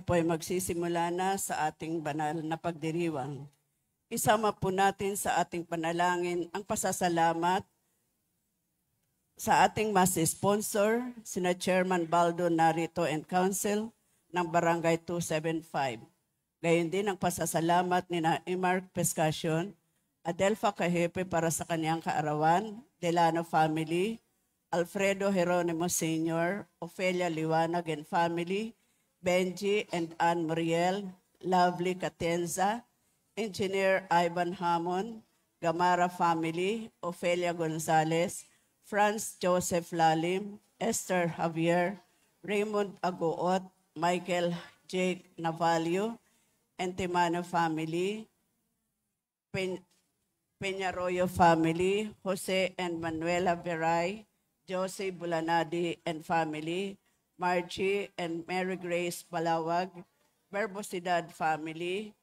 po ay magsisimula na sa ating banal na pagdiriwang. Isama po natin sa ating panalangin ang pasasalamat sa ating mas sponsor, sina Chairman Baldo Narito and Council ng Barangay 275. Gayon din ang pasasalamat ni Emark Pescacion, Adelfa Cajepe para sa kanyang kaarawan, Delano family, Alfredo Jeronimo Sr., Ofelia Liwanag and family, Benji and Ann Muriel, Lovely Catenza, Engineer Ivan Hamon, Gamara family, Ofelia Gonzalez, Franz Joseph Lalim, Esther Javier, Raymond Agoot, Michael Jake Navalio, Entimano family, Peñarroyo family, Jose and Manuela Veray, Jose Bulanadi and family, Margie and Mary Grace Palawag, Verbosidad family,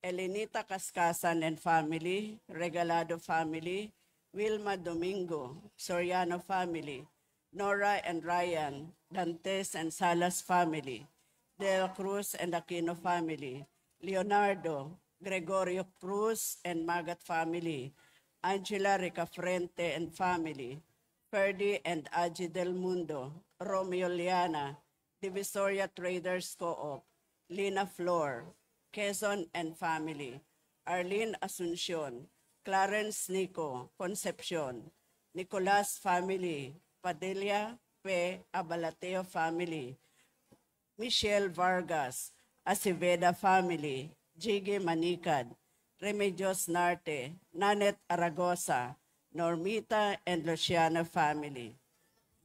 Elenita Cascasan and family, Regalado family, Wilma Domingo, Soriano family, Nora and Ryan, Dantes and Salas family, Del Cruz and Aquino family, Leonardo, Gregorio Cruz and Magat family, Angela Ricafrente and family, Ferdy and Aji Del Mundo, Romeo Liana, Divisoria Traders Co-op, Lina Flor, Quezon and family, Arlene Asuncion, Clarence Nico, Concepcion, Nicolas family, Padilla P. Abalateo family, Michelle Vargas, Aceveda family, Jiggy Manicad, Remedios Narte, Nanet Aragosa, Normita and Luciana family.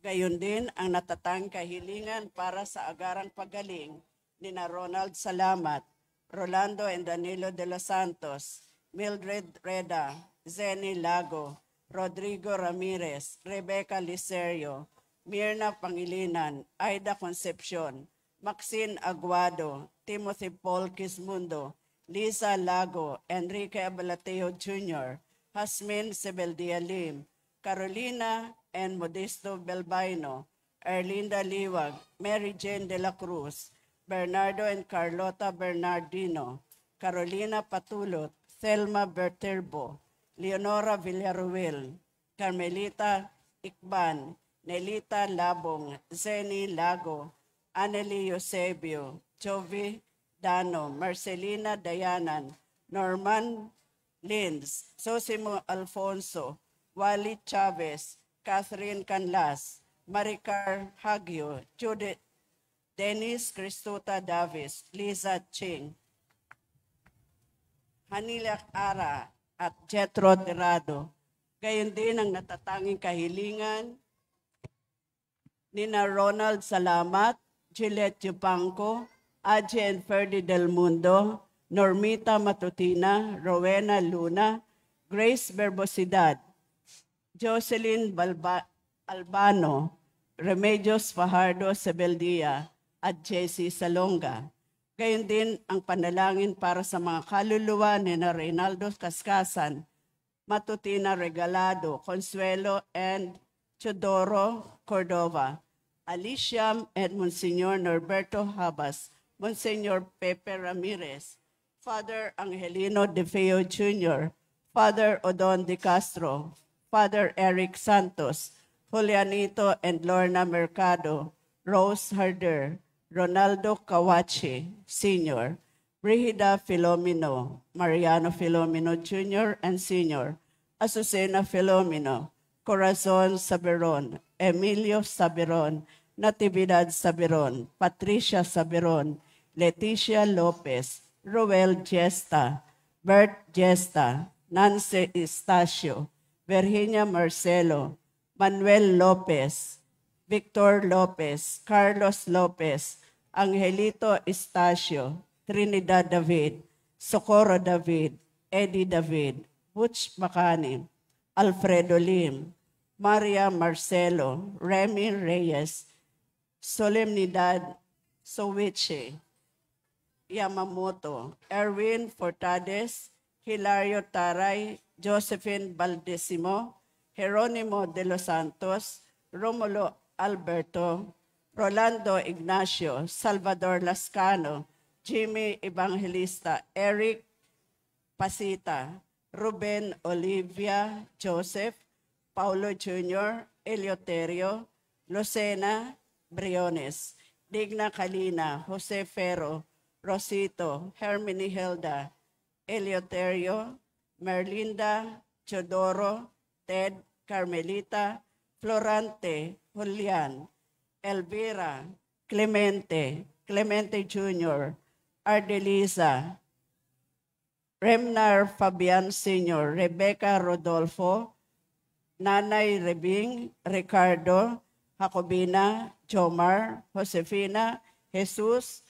Gayon din ang natatang kahilingan para sa agarang pagaling ni na Ronald Salamat, Rolando and Danilo de los Santos, Mildred Reda, Zenny Lago, Rodrigo Ramirez, Rebecca Licerio, Mirna Pangilinan, Aida Concepcion, Maxine Aguado, Timothy Paul Quismundo, Lisa Lago, Enrique Abalateo Jr., Hasmin Sebeldia Lim, Carolina and Modesto Belbaino, Erlinda Liwag, Mary Jane de la Cruz, Bernardo and Carlota Bernardino, Carolina Patulot, Thelma Berterbo, Leonora Villaruel, Carmelita Ikban, Nelita Labong, Zeni Lago, Anneli Eusebio, Jovi Dano, Marcelina Dayanan, Norman Linz, Sosimo Alfonso, Wally Chavez, Catherine Canlas, Maricar Hagio, Judith Dennis Cristuta Davis, Liza Ching, Hanilak Ara at Jetro Tirado. Gayon din ang natatanging kahilingan ni na Ronald Salamat, Gillette Yupanco, Aje and Ferdy Del Mundo, Normita Matutina, Rowena Luna, Grace Verbosidad, Jocelyn Albano, Remedios Fajardo Sebeldia, at Jessie Salonga. Gayon din ang panalangin para sa mga kaluluwa ni na Reynaldo Cascasan, Matutina Regalado, Consuelo and Chodoro Cordova, Alicia and Monsignor Norberto Habas, Monsignor Pepe Ramirez, Father Angelino De Feo Jr., Father Odon De Castro, Father Eric Santos, Julianito and Lorna Mercado, Rose Harder, Ronaldo Kawachi, Sr., Brigida Filomeno, Mariano Filomeno Jr. and Sr., Azucena Filomeno, Corazon Saberon, Emilio Saberon, Natividad Saberon, Patricia Saberon, Leticia Lopez, Roel Gesta, Bert Gesta, Nancy Estacio, Virginia Marcelo, Manuel Lopez, Victor Lopez, Carlos Lopez, Angelito Estacio, Trinidad David, Socorro David, Eddie David, Butch Macani, Alfredo Lim, Maria Marcelo, Remy Reyes, Solemnidad Sowiche, Yamamoto, Erwin Fortades, Hilario Taray, Josephine Baldesimo, Jeronimo de los Santos, Romulo Alberto, Rolando Ignacio, Salvador Lascano, Jimmy Evangelista, Eric Pasita, Ruben Olivia Joseph, Paulo Jr., Eleuterio, Lucena Briones, Digna Calina, Jose Ferro, Rosito, Hermini Hilda, Eleuterio, Merlinda, Chodoro, Ted, Carmelita, Florante, Julian, Elvira, Clemente, Clemente Jr., Ardelisa, Remnar Fabian Sr., Rebecca Rodolfo, Nanay Rebing, Ricardo, Jacobina, Jomar, Josefina, Jesus,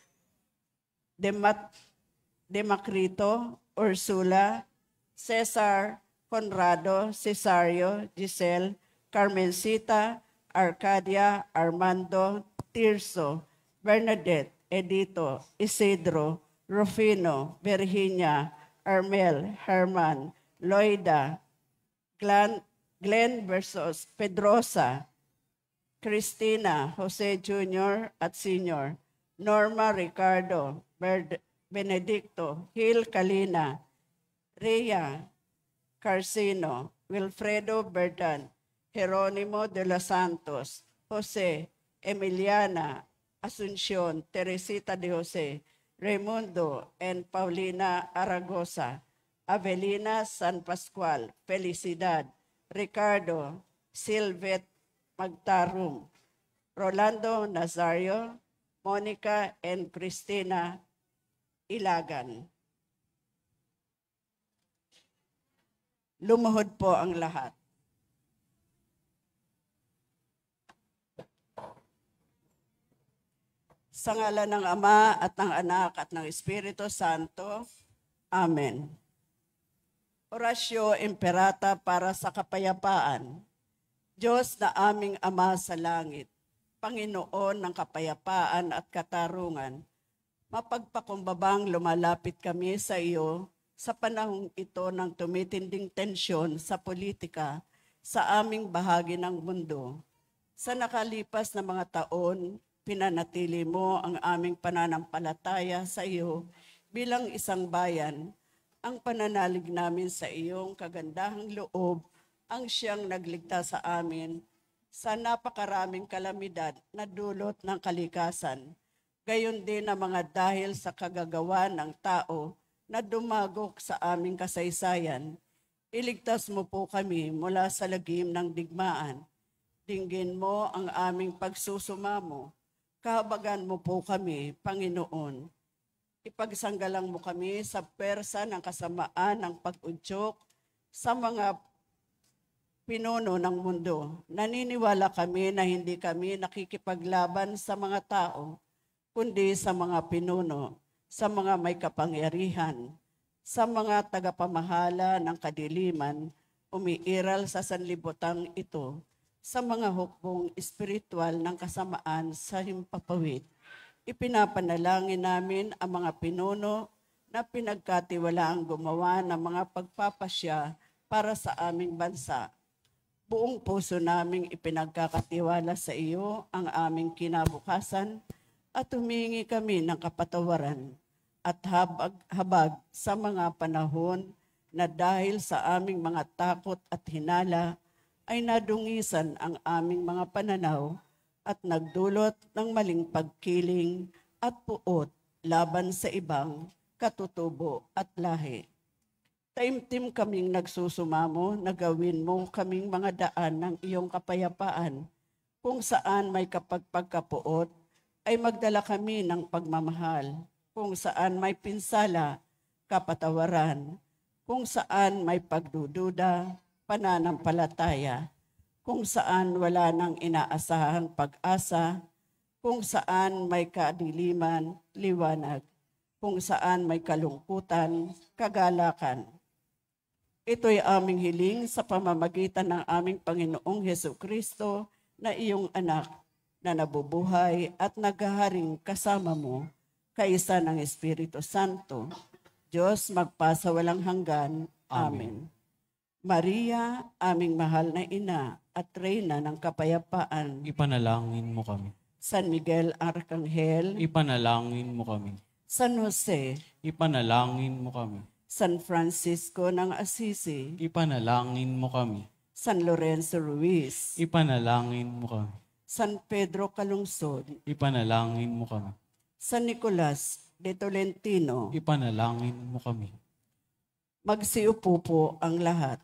Demacrito, Ursula, Cesar, Conrado, Cesario, Giselle, Carmencita, Arcadia, Armando, Tirso, Bernadette, Edito, Isidro, Rufino, Virginia, Armel, Herman, Loida, Glenn versus Pedrosa, Cristina, Jose Jr. at Sr., Norma Ricardo, Benedicto, Gil Calina, Rhea Carcino, Wilfredo Berdan, Jeronimo de los Santos, Jose, Emiliana, Asuncion, Teresita de Jose, Raimundo, and Paulina Aragosa, Avelina San Pascual, Felicidad, Ricardo, Silvet Magtarum, Rolando Nazario, Monica, and Cristina Ilagan. Lumuhod po ang lahat. Sa ngalan ng Ama at ng Anak at ng Espiritu Santo. Amen. Orasyo Imperata para sa kapayapaan. Diyos na aming Ama sa langit, Panginoon ng kapayapaan at katarungan, mapagpakumbabang lumalapit kami sa iyo sa panahong ito ng tumitinding tensyon sa politika sa aming bahagi ng mundo. Sa nakalipas na mga taon, pinanatili mo ang aming pananampalataya sa iyo bilang isang bayan. Ang pananalig namin sa iyong kagandahang loob ang siyang nagligtas sa amin sa napakaraming kalamidad na dulot ng kalikasan. Gayon din ang mga dahil sa kagagawa ng tao na dumagok sa aming kasaysayan. Iligtas mo po kami mula sa lagim ng digmaan. Dinggin mo ang aming pagsusumamo. Kahabagan mo po kami, Panginoon. Ipagsanggalang mo kami sa persa ng kasamaan ng pag-udyok sa mga pinuno ng mundo. Naniniwala kami na hindi kami nakikipaglaban sa mga tao, kundi sa mga pinuno, sa mga may kapangyarihan, sa mga tagapamahala ng kadiliman, umiiral sa sanlibutang ito, sa mga hukbong espiritual ng kasamaan sa himpapawid. Ipinapanalangin namin ang mga pinuno na pinagkatiwalaang gumawa ng mga pagpapasya para sa aming bansa. Buong puso naming ipinagkakatiwala sa iyo ang aming kinabukasan at humingi kami ng kapatawaran at habag sa mga panahon na dahil sa aming mga takot at hinala ay nadungisan ang aming mga pananaw at nagdulot ng maling pagkiling at puot laban sa ibang katutubo at lahi. Taimtim kaming nagsusumamo na gawin mo kaming mga daan ng iyong kapayapaan. Kung saan may kapagpagkapuot, ay magdala kami ng pagmamahal. Kung saan may pinsala, kapatawaran. Kung saan may pagdududa, pananampalataya. Kung saan wala nang inaasahang pag-asa. Kung saan may kadiliman, liwanag. Kung saan may kalungkutan, kagalakan. Ito'y aming hiling sa pamamagitan ng aming Panginoong Hesukristo na iyong anak na nabubuhay at naghaharing kasama mo, kaisa ng Espiritu Santo, Diyos magpasa walang hanggan. Amen. Maria, aming mahal na ina at reyna ng kapayapaan, Ipanalangin mo kami. San Miguel Arcangel, Ipanalangin mo kami. San Jose, Ipanalangin mo kami. San Francisco ng Assisi, Ipanalangin mo kami. San Lorenzo Ruiz, Ipanalangin mo kami. San Pedro Calungsod, Ipanalangin mo kami. San Nicolas de Tolentino. Ipanalangin mo kami. Magsiupo po ang lahat.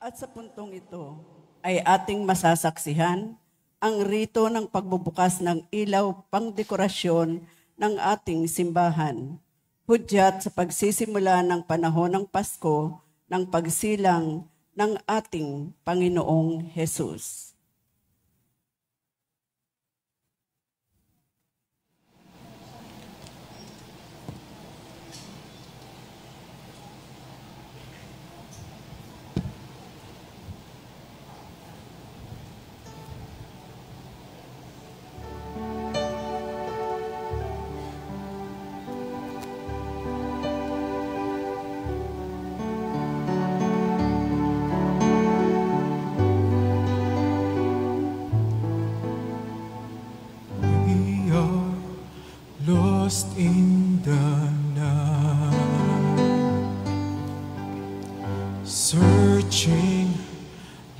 At sa puntong ito ay ating masasaksihan ang rito ng pagbubukas ng ilaw pangdekorasyon ng ating simbahan. Hudyat sa pagsisimula ng panahon ng Pasko ng pagsilang ng ating Panginoong Hesus. Lost in the night, searching,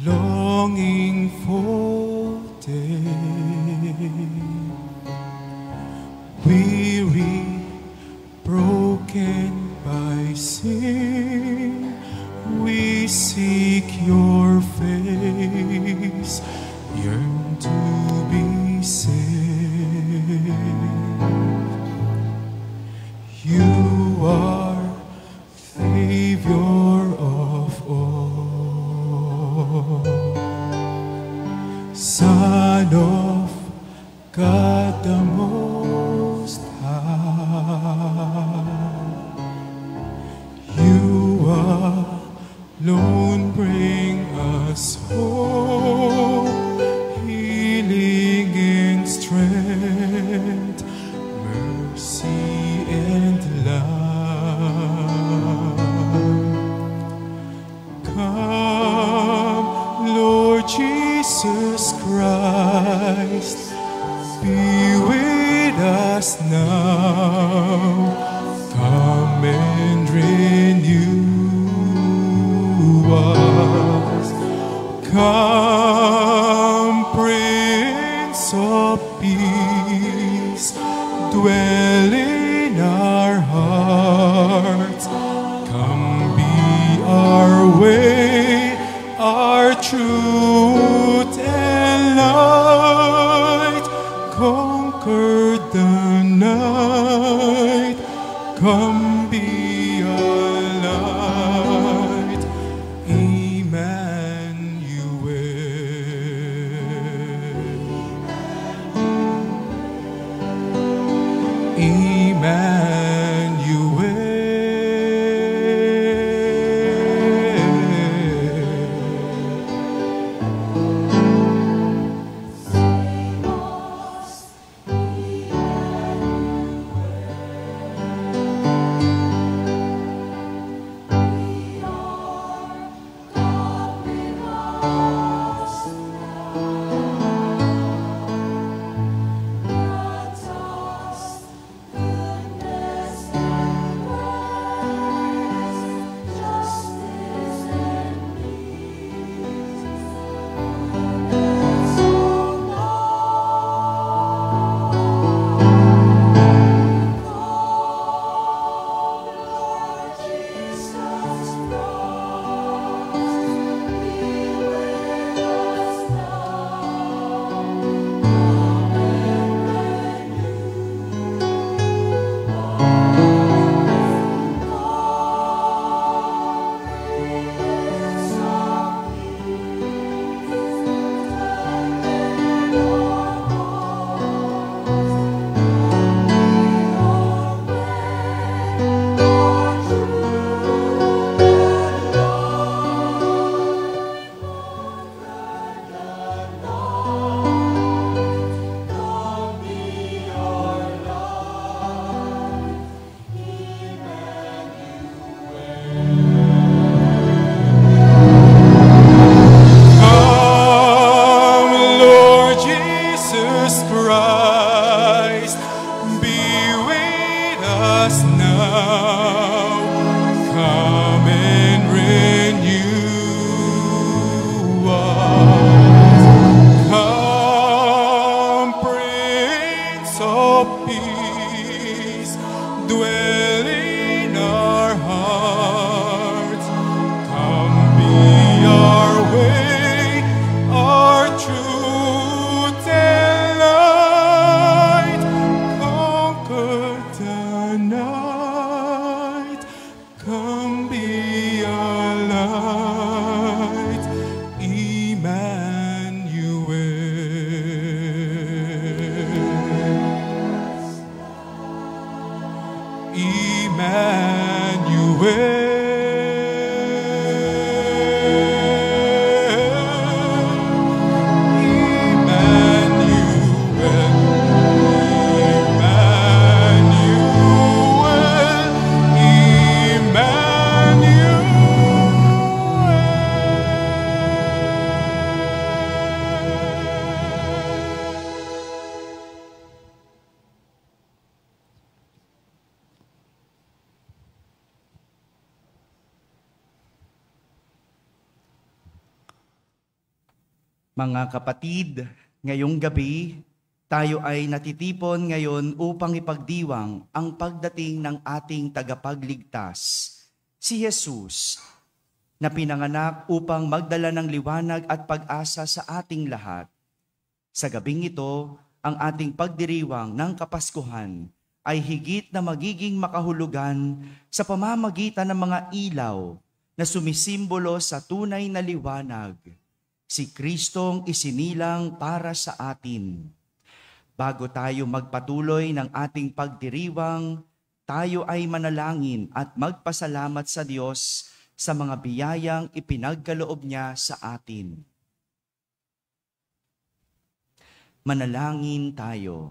longing for day, weary, broken by sin, we seek your face, yearn to be saved. You are Savior of all, Son of God the Most High. You alone bring us hope, healing and strength, mercy and love. Come, Lord Jesus Christ, be with us now. Come and renew us. Come, Prince of Peace, dwell in our hearts. Come be our way, our truth and light. Conquer the night. Come be our light. dwell in our hearts. Come be our Mga kapatid, ngayong gabi, tayo ay natitipon ngayon upang ipagdiwang ang pagdating ng ating tagapagligtas, si Jesus, na pinanganak upang magdala ng liwanag at pag-asa sa ating lahat. Sa gabing ito, ang ating pagdiriwang ng Kapaskuhan ay higit na magiging makahulugan sa pamamagitan ng mga ilaw na sumisimbolo sa tunay na liwanag, si Kristong isinilang para sa atin. Bago tayo magpatuloy ng ating pagdiriwang, tayo ay manalangin at magpasalamat sa Diyos sa mga biyayang ipinagkaloob niya sa atin. Manalangin tayo.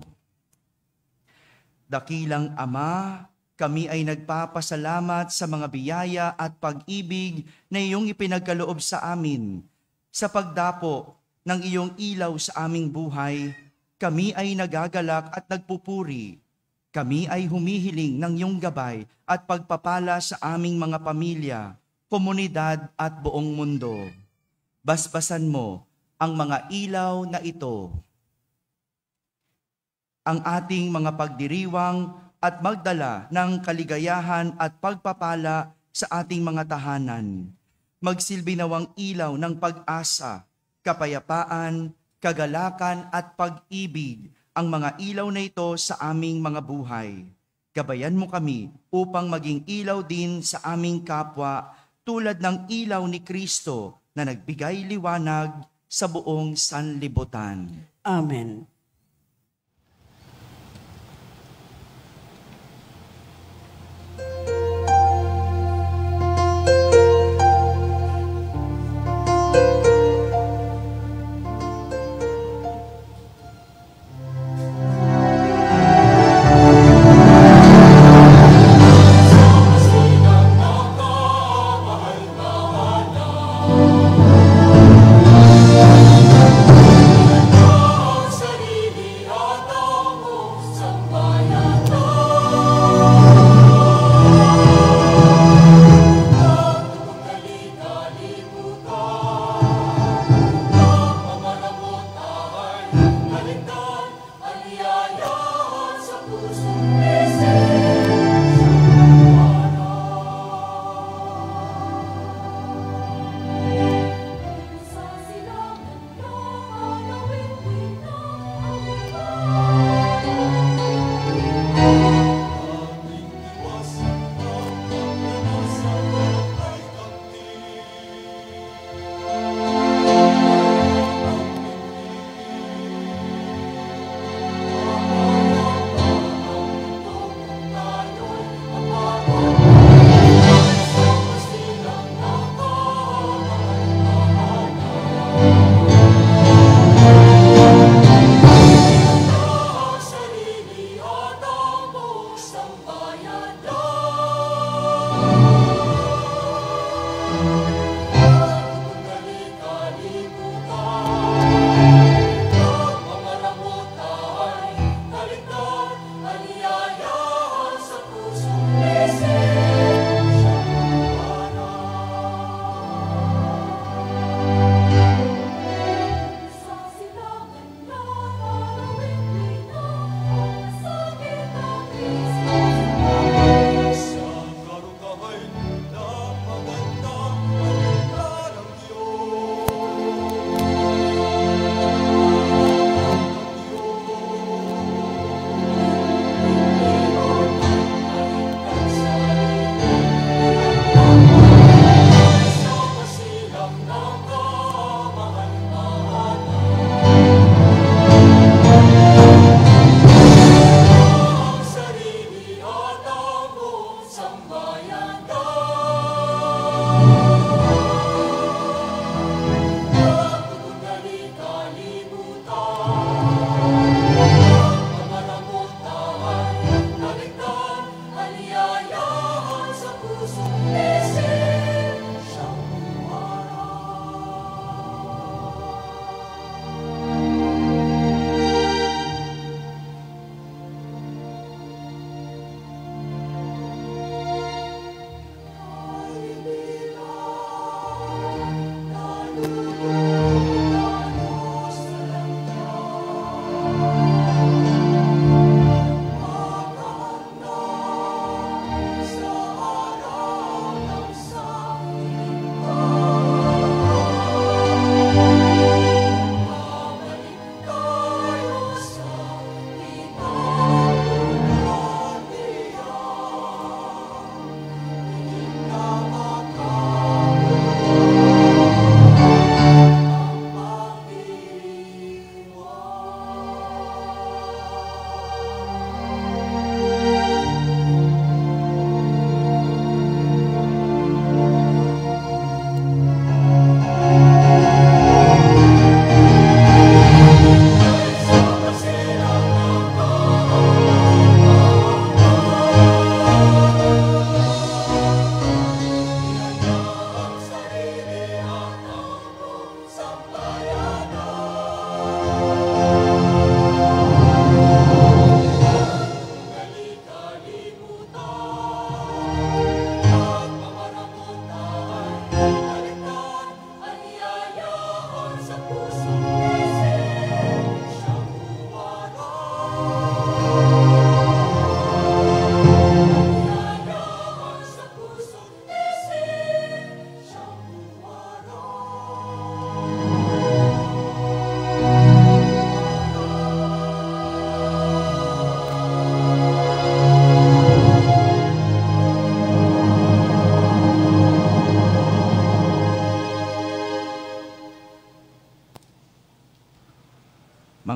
Dakilang Ama, kami ay nagpapasalamat sa mga biyaya at pag-ibig na iyong ipinagkaloob sa amin. Sa pagdapo ng iyong ilaw sa aming buhay, kami ay nagagalak at nagpupuri. Kami ay humihiling ng iyong gabay at pagpapala sa aming mga pamilya, komunidad at buong mundo. Basbasan mo ang mga ilaw na ito. Ang ating mga pagdiriwang at magdala ng kaligayahan at pagpapala sa ating mga tahanan. Magsilbi nawang ilaw ng pag-asa, kapayapaan, kagalakan at pag-ibig ang mga ilaw na ito sa aming mga buhay. Gabayan mo kami upang maging ilaw din sa aming kapwa tulad ng ilaw ni Kristo na nagbigay liwanag sa buong sanlibutan. Amen.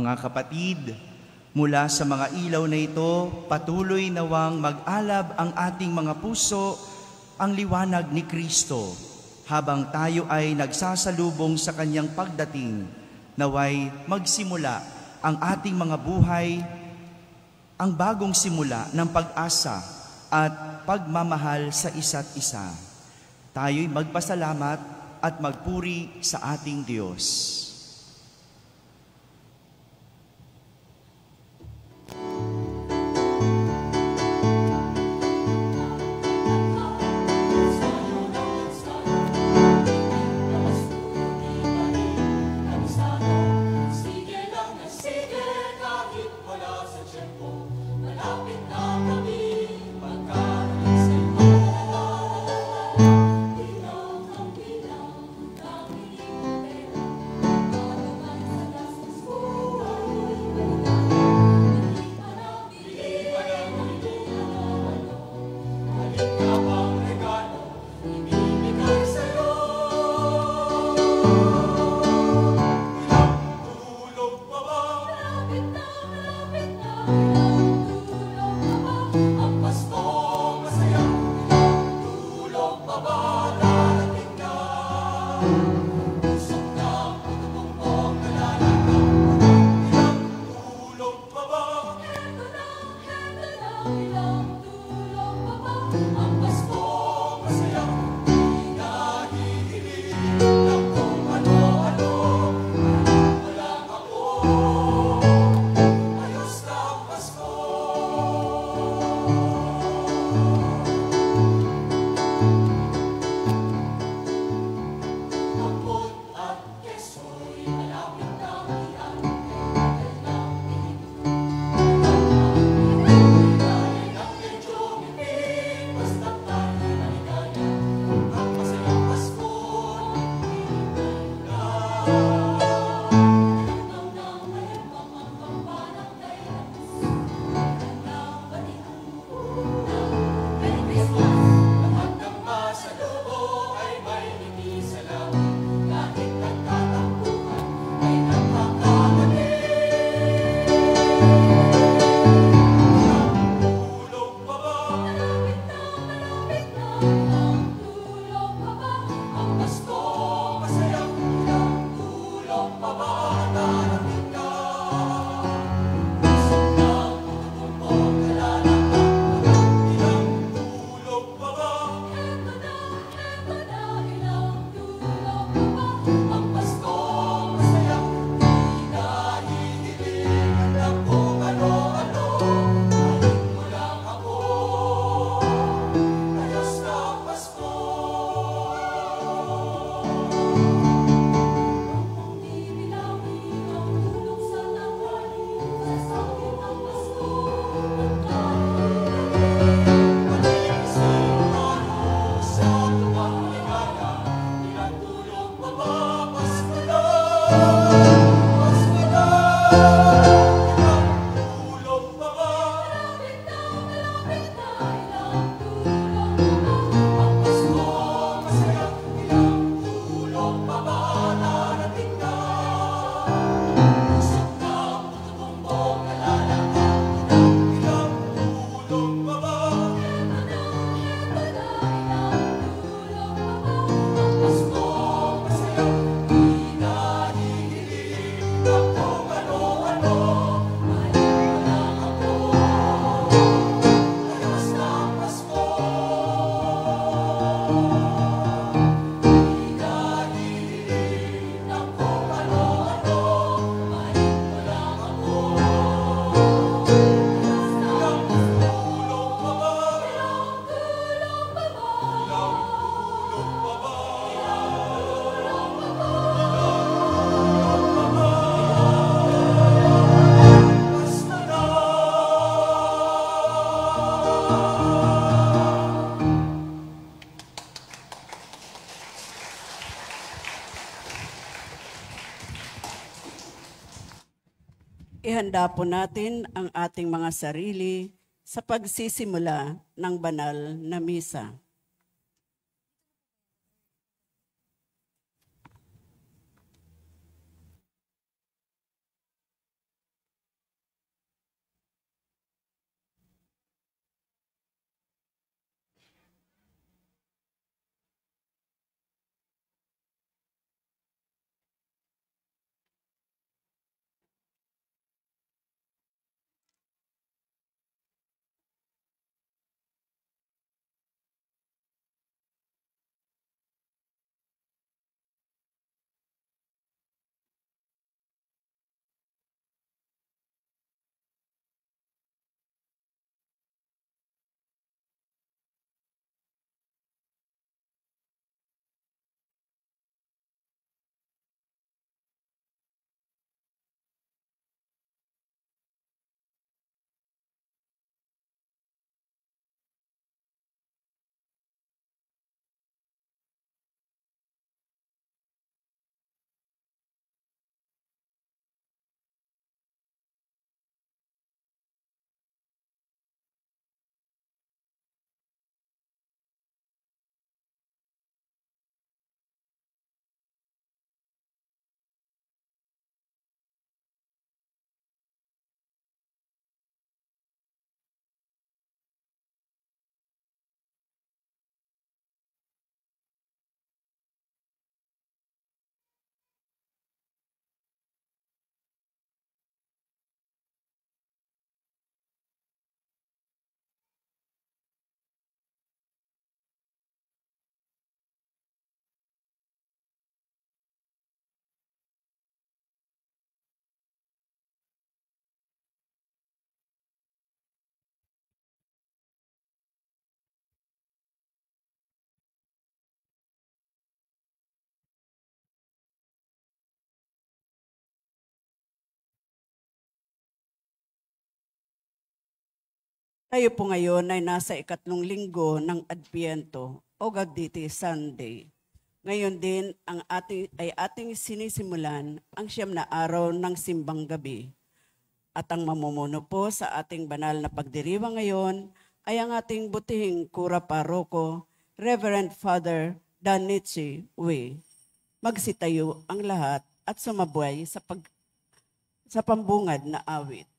Mga kapatid, mula sa mga ilaw na ito, patuloy nawang mag-alab ang ating mga puso ang liwanag ni Kristo habang tayo ay nagsasalubong sa kanyang pagdating. Naway magsimula ang ating mga buhay, ang bagong simula ng pag-asa at pagmamahal sa isa't isa. Tayo'y magpasalamat at magpuri sa ating Diyos. Ihanda po natin ang ating mga sarili sa pagsisimula ng banal na misa. Tayo po ngayon ay nasa ikatlong linggo ng Adbyento o Gagditi Sunday. Ngayon din ay ating sinisimulan ang 9 na araw ng Simbang Gabi. At ang mamumuno po sa ating banal na pagdiriwang ngayon ay ang ating butihing Kura Paroko, Reverend Father Danichi Wei. Magsitayo ang lahat at sumabuhay sa pambungad na awit.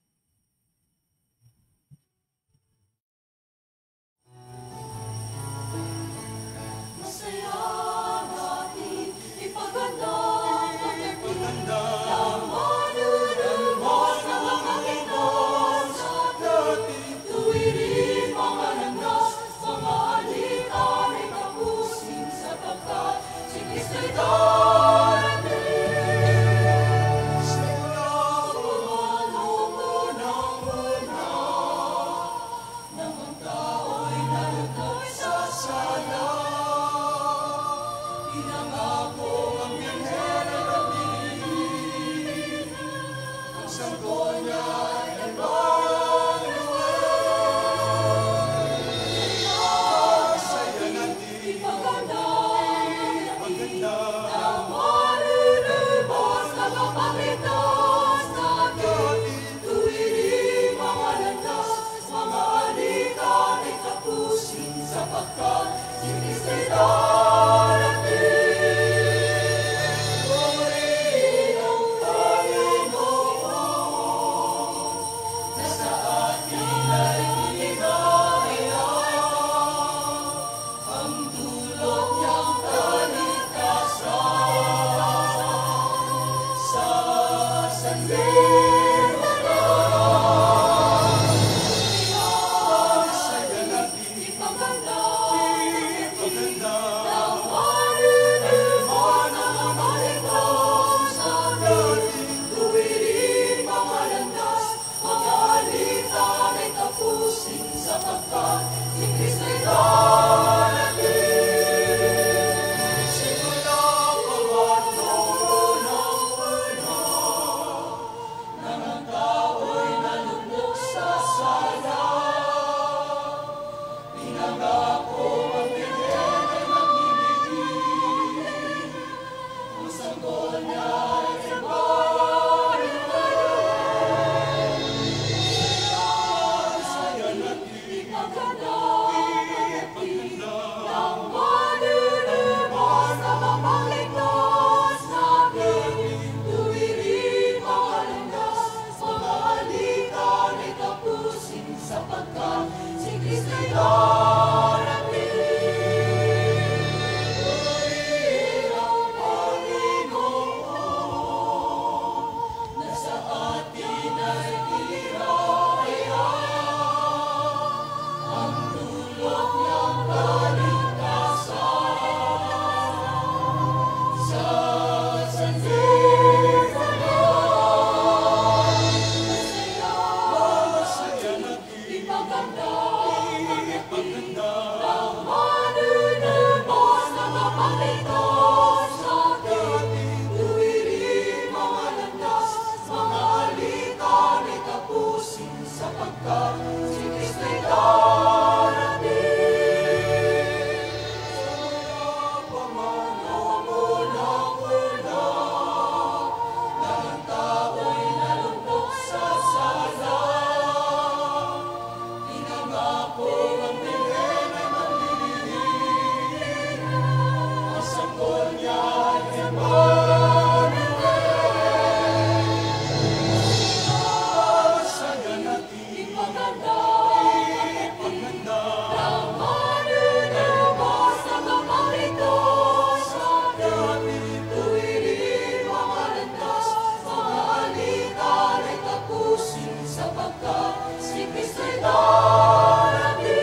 Si Kristo'y darating.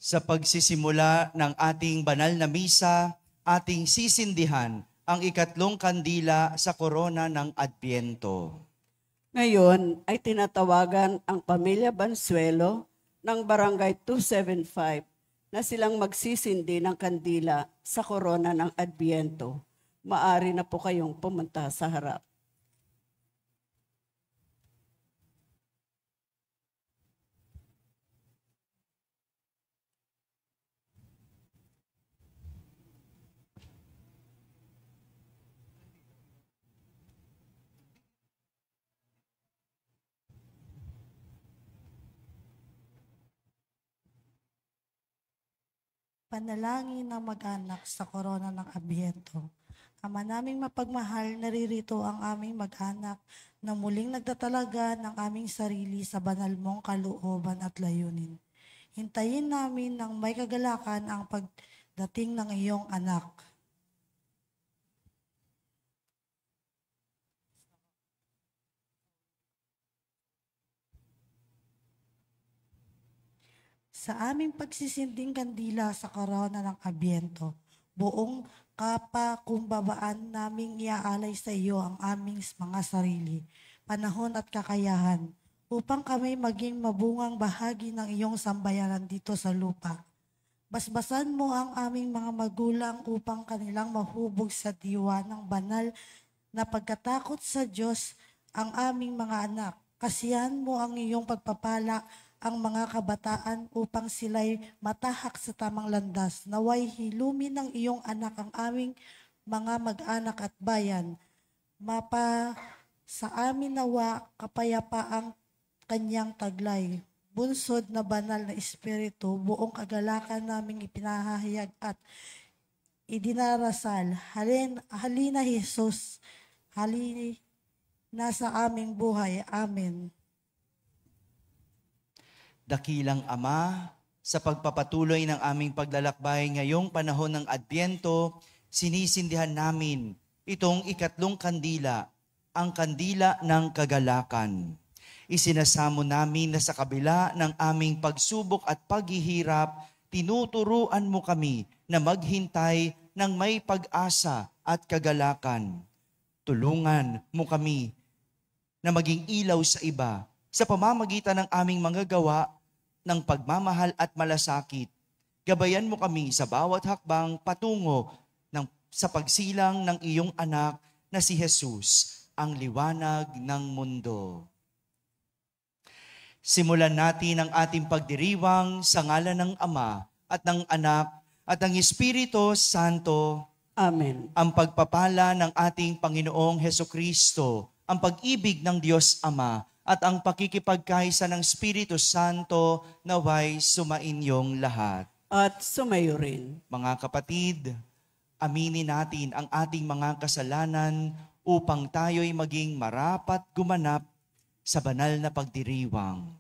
Sa pagsisimula ng ating banal na misa, ating sisindihan ang ikatlong kandila sa korona ng Adbyento. Ngayon ay tinatawagan ang pamilya Bansuelo ng Barangay 275 na silang magsisindi ng kandila sa korona ng Adbyento. Maari na po kayong pumunta sa harap. Panalangin ng mag-anak sa korona ng Adbyento. Ama naming mapagmahal, naririto ang aming mag-anak na muling nagtatalaga ng aming sarili sa banal mong kalooban at layunin. Hintayin namin ng may kagalakan ang pagdating ng iyong anak. Sa aming pagsisinding kandila sa korona ng Adbyento, buong kapakumbabaan naming iaalay sa iyo ang aming mga sarili, panahon at kakayahan, upang kami maging mabungang bahagi ng iyong sambayanan dito sa lupa. Basbasan mo ang aming mga magulang upang kanilang mahubog sa diwa ng banal na pagkatakot sa Diyos ang aming mga anak. Kasiyahan mo ang iyong pagpapala ang mga kabataan upang sila'y matahak sa tamang landas. Naway hilumin ng iyong anak ang aming mga mag-anak at bayan. Mapa sa amin nawa kapayapaang kanyang taglay. Bunsod na banal na espiritu, buong kagalakan naming ipinahahayag at idinarasal. Halina Jesus, halina sa aming buhay. Amen. Dakilang Ama, sa pagpapatuloy ng aming paglalakbay ngayong panahon ng Adbyento, sinisindihan namin itong ikatlong kandila, ang kandila ng kagalakan. Isinasamo namin na sa kabila ng aming pagsubok at paghihirap, tinuturuan mo kami na maghintay ng may pag-asa at kagalakan. Tulungan mo kami na maging ilaw sa iba sa pamamagitan ng aming mga gawa ng pagmamahal at malasakit. Gabayan mo kami sa bawat hakbang patungo sa pagsilang ng iyong anak na si Jesus, ang liwanag ng mundo. Simulan natin ang ating pagdiriwang sa ngalan ng Ama at ng Anak at ng Espiritu Santo. Amen. Ang pagpapala ng ating Panginoong Hesukristo, ang pag-ibig ng Diyos Ama, at ang pakikipagkaisa ng Espiritu Santo naway sumainyong lahat. At sumayo rin. Mga kapatid, aminin natin ang ating mga kasalanan upang tayo'y maging marapat gumanap sa banal na pagdiriwang.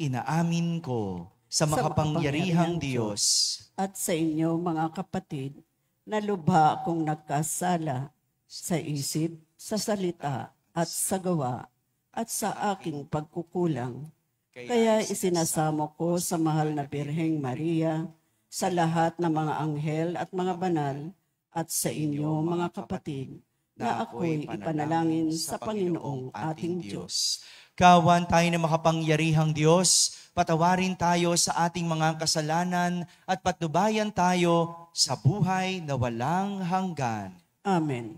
Inaamin ko sa makapangyarihang Diyos at sa inyo mga kapatid, na lubha akong nagkasala sa isip, sa salita at sa gawa at sa aking pagkukulang. Kaya isinasamo ko sa mahal na Birheng Maria, sa lahat ng mga anghel at mga banal, at sa inyo mga kapatid, na ako'y ipanalangin sa Panginoong ating Diyos. Kawan tayo na makapangyarihang Diyos, patawarin tayo sa ating mga kasalanan at patnubayan tayo sa buhay na walang hanggan. Amen.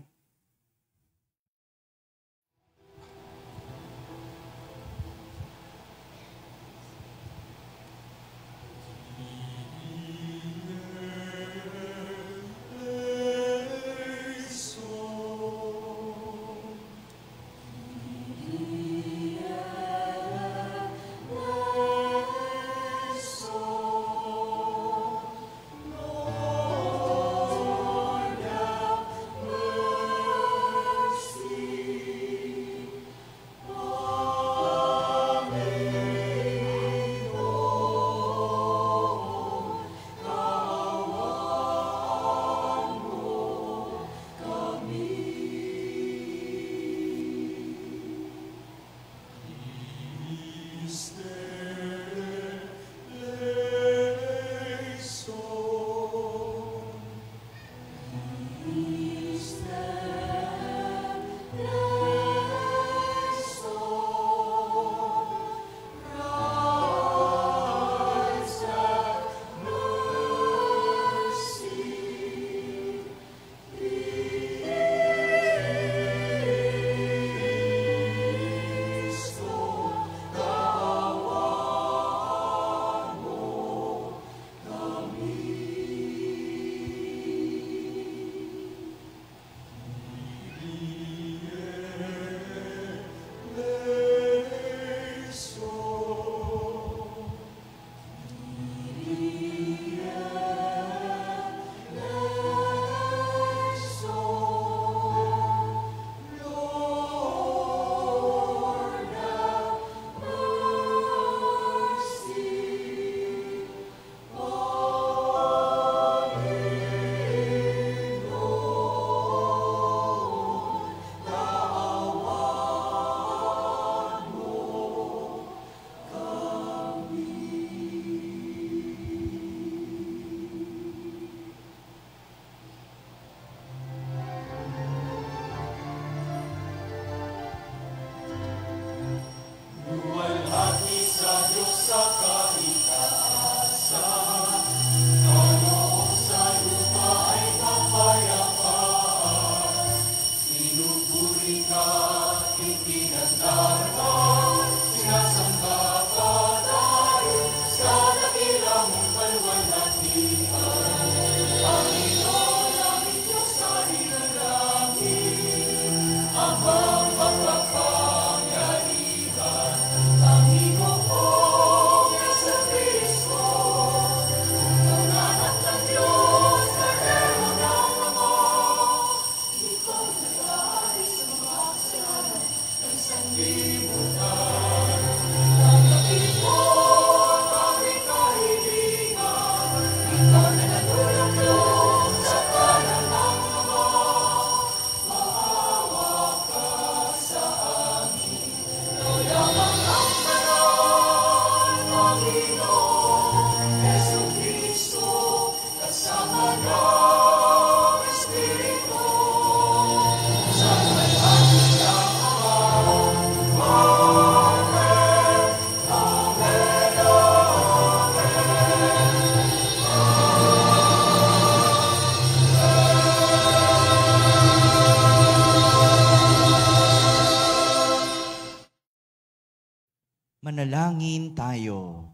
Manalangin tayo.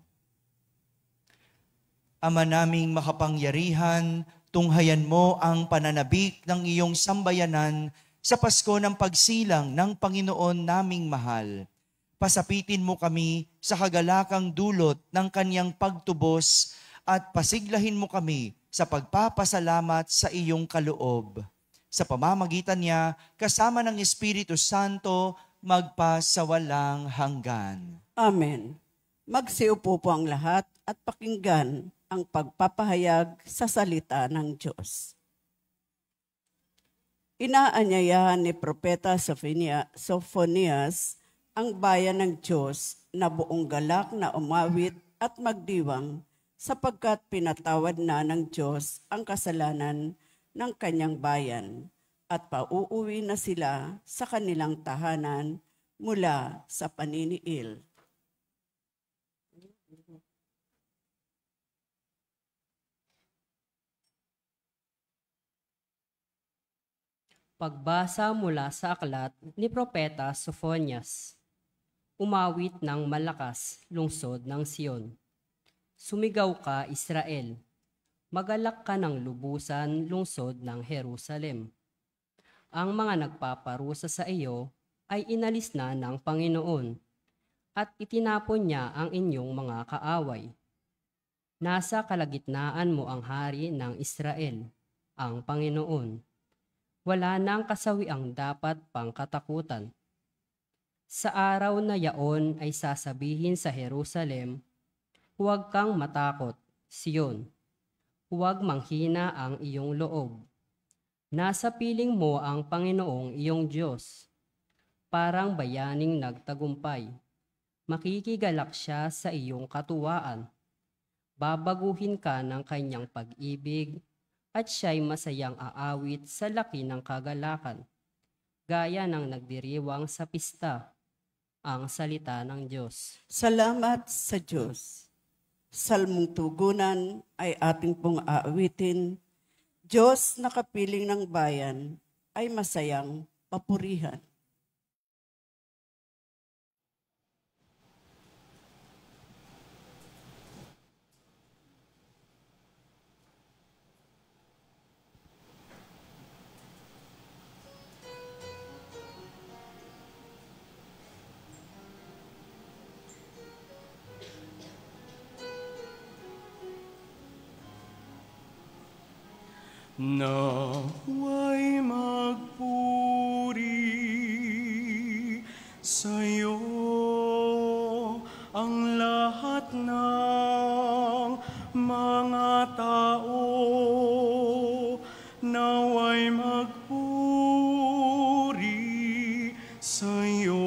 Ama naming makapangyarihan, tunghayan mo ang pananabik ng iyong sambayanan sa Pasko ng pagsilang ng Panginoon naming mahal. Pasapitin mo kami sa kagalakang dulot ng kanyang pagtubos at pasiglahin mo kami sa pagpapasalamat sa iyong kaloob. Sa pamamagitan niya, kasama ng Espiritu Santo, magpasawalang hanggan. Amen. Magsiupo po ang lahat at pakinggan ang pagpapahayag sa salita ng Diyos. Inaanyayahan ni Propeta Sophonias ang bayan ng Diyos na buong galak na umawit at magdiwang sapagkat pinatawad na ng Diyos ang kasalanan ng kanyang bayan at pauuwi na sila sa kanilang tahanan mula sa paniniil. Pagbasa mula sa aklat ni Propeta Sophonias. Umawit ng malakas, lungsod ng Sion. Sumigaw ka, Israel. Magalak ka ng lubusan, lungsod ng Jerusalem. Ang mga nagpaparusa sa iyo ay inalis na ng Panginoon at itinapon niya ang inyong mga kaaway. Nasa kalagitnaan mo ang hari ng Israel, ang Panginoon. Wala nang kasawiang dapat pang katakutan. Sa araw na yaon ay sasabihin sa Jerusalem, huwag kang matakot, Sion. Huwag manghina ang iyong loob. Nasa piling mo ang Panginoong iyong Diyos. Parang bayaning nagtagumpay. Makikigalak siya sa iyong katuwaan. Babaguhin ka ng kanyang pag-ibig at siya'y masayang aawit sa laki ng kagalakan, gaya ng nagdiriwang sa pista, ang salita ng Diyos. Salamat sa Diyos. Salmong tugunan ay ating pong aawitin. Diyos na kapiling ng bayan ay masayang papurihan. Nawa'y magpuri sa'yo ang lahat ng mga tao. Nawa'y magpuri sa'yo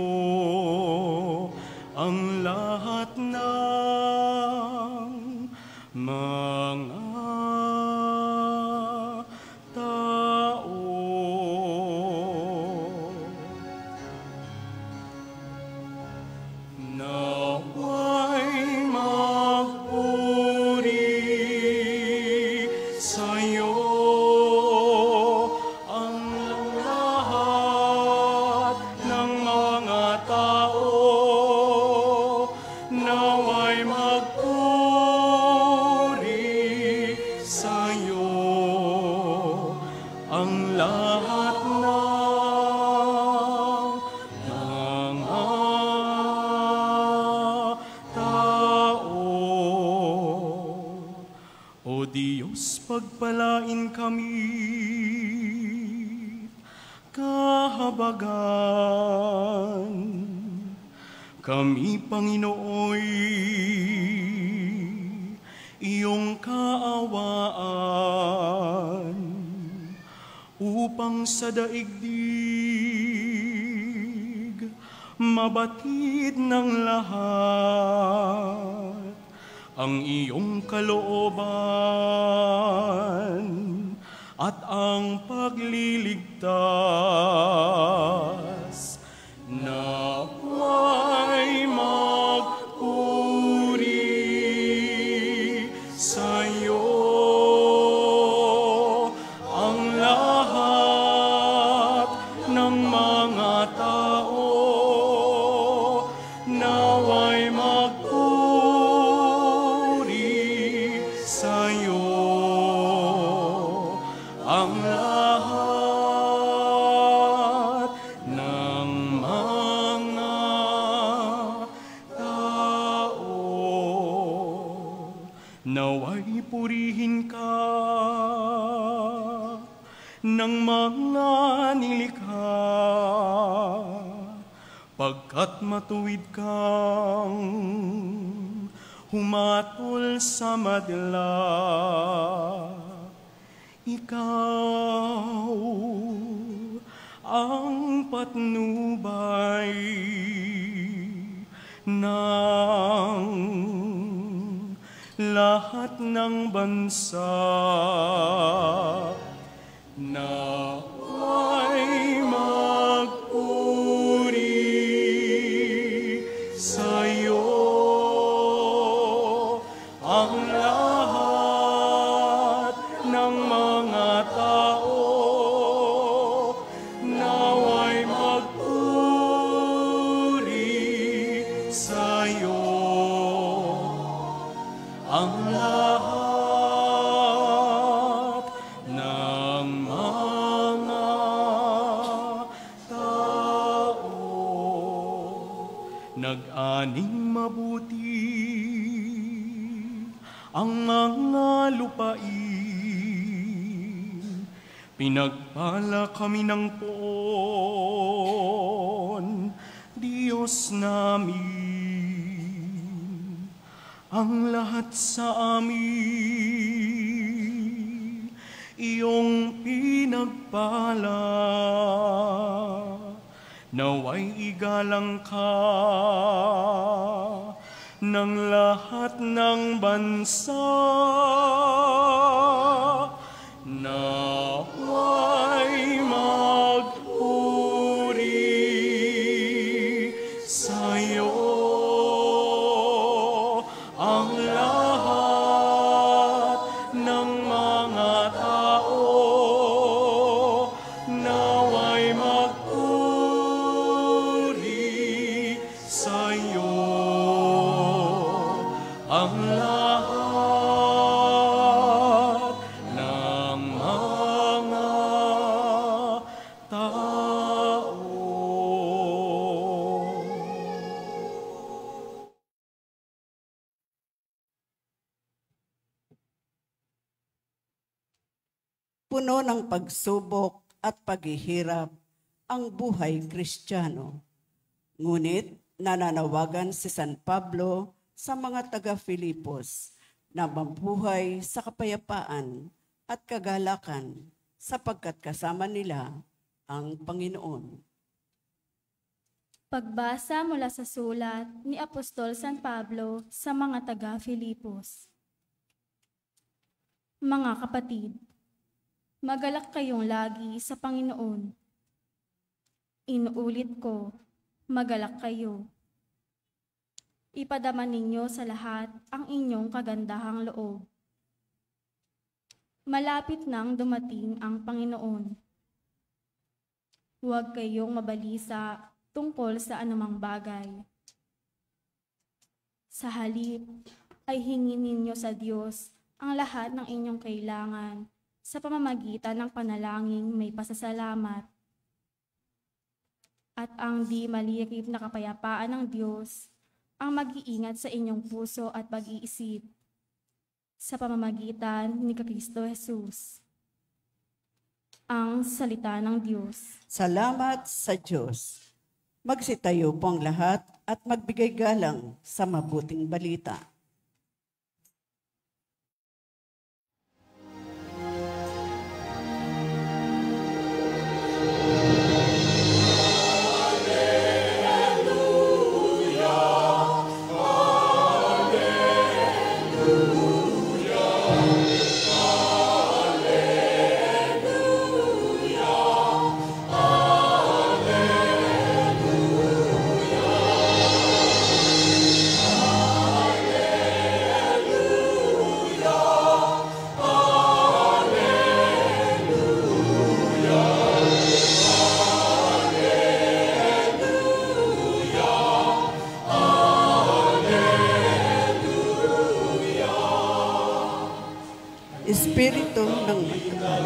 ang lahat ng mga pagpalain kami, kahabagan. Kami, Panginooy, iyong kaawaan, upang sa daigdig mabatid ng lahat ang iyong kalooban at ang pagliligtas. Nawa'y magpuri sa'yo ang lahat ng mga tao. Nawa'y magpuri ng mga nilikha, pagkat matuwid kang humatol sa madla. Ikaw ang patnubay ng lahat ng bansa. Naway magpuri sa'yo ang lahat ng mga tao. Naway magpuri sa'yo ang lahat ng mga tao. Nag-aning mabuti ang mga lupain, pinagpala kami ng poon, Diyos namin. Ang lahat sa amin, iyong pinagpala. Naway igalang ka ng lahat ng bansa. Naway magpuri sa'yo ang lahat ng mga tao. Naway magpuri sa'yo ang lahat ng mga tao. Puno ng pagsubok at paghihirap ang buhay Kristiyano. Ngunit nananawagan si San Pablo sa mga taga-Filipos na mabuhay sa kapayapaan at kagalakan sapagkat kasama nila ang Panginoon. Pagbasa mula sa sulat ni Apostol San Pablo sa mga taga-Filipos. Mga kapatid, magalak kayong lagi sa Panginoon. Inuulit ko, magalak kayo. Ipadama ninyo sa lahat ang inyong kagandahang loob. Malapit nang dumating ang Panginoon. Huwag kayong mabalisa tungkol sa anumang bagay. Sa halip ay hingin ninyo sa Diyos ang lahat ng inyong kailangan sa pamamagitan ng panalangin may pasasalamat. At ang di malirip na kapayapaan ng Diyos ang mag-iingat sa inyong puso at pag-iisip sa pamamagitan ni Kristo Jesus. Ang salita ng Diyos. Salamat sa Diyos. Magsitayo po ang lahat at magbigay galang sa mabuting balita. Espiritu ng matubang.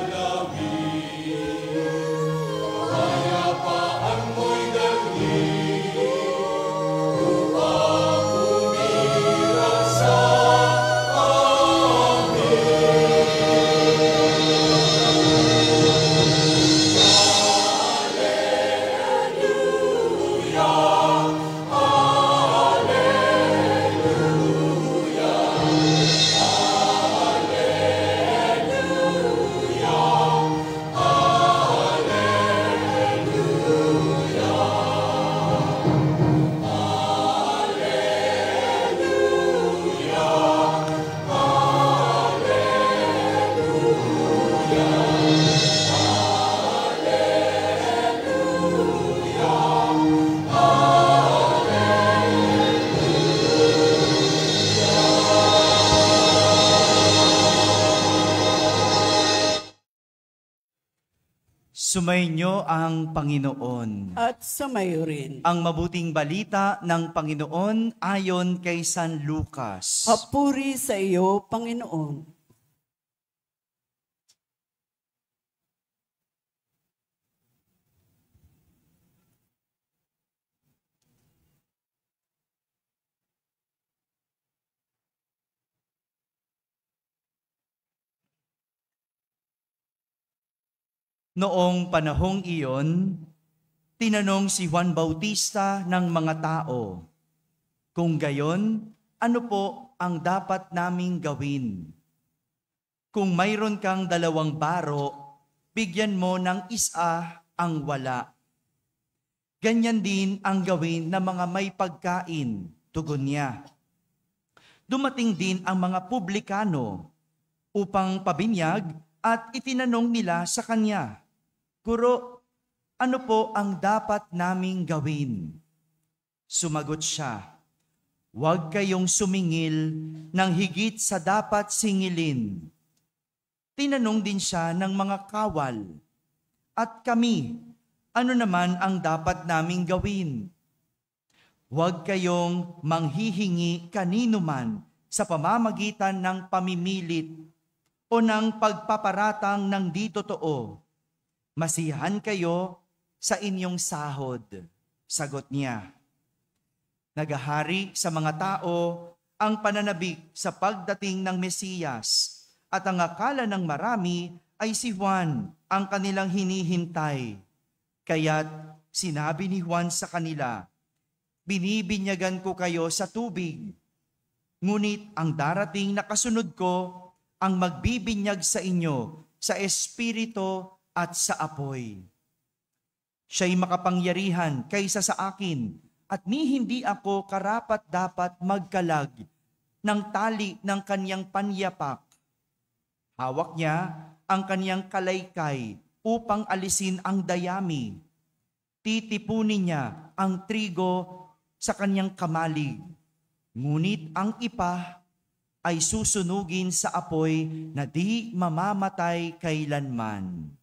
Sumainyo ang Panginoon. At sumayo rin. Ang mabuting balita ng Panginoon ayon kay San Lucas. Papuri sa iyo, Panginoon. Noong panahong iyon, tinanong si Juan Bautista ng mga tao, "Kung gayon, ano po ang dapat naming gawin? Kung mayroon kang 2 baro, bigyan mo ng isa ang wala. Ganyan din ang gawin ng mga may pagkain," tugon niya. Dumating din ang mga publikano upang pabinyag at itinanong nila sa kanya, "Guro, ano po ang dapat naming gawin?" Sumagot siya, "Huwag kayong sumingil ng higit sa dapat singilin." Tinanong din siya ng mga kawal, "At kami, ano naman ang dapat naming gawin?" "Huwag kayong manghihingi kanino man sa pamamagitan ng pamimilit o ng pagpaparatang ng di totoo. Masihan kayo sa inyong sahod." Sagot niya. Nagahari sa mga tao ang pananabik sa pagdating ng Mesiyas, at ang akala ng marami ay si Juan ang kanilang hinihintay. Kaya't sinabi ni Juan sa kanila, "Binibinyagan ko kayo sa tubig, ngunit ang darating na kasunod ko ang magbibinyag sa inyo sa Espiritu at sa apoy. Siya'y makapangyarihan kaysa sa akin, at ni hindi ako karapat-dapat magkalag ng tali ng kaniyang panyapak. Hawak niya ang kaniyang kalaykay upang alisin ang dayami. Titipunin niya ang trigo sa kaniyang kamalig, ngunit ang ipa ay susunugin sa apoy na di mamamatay kailanman."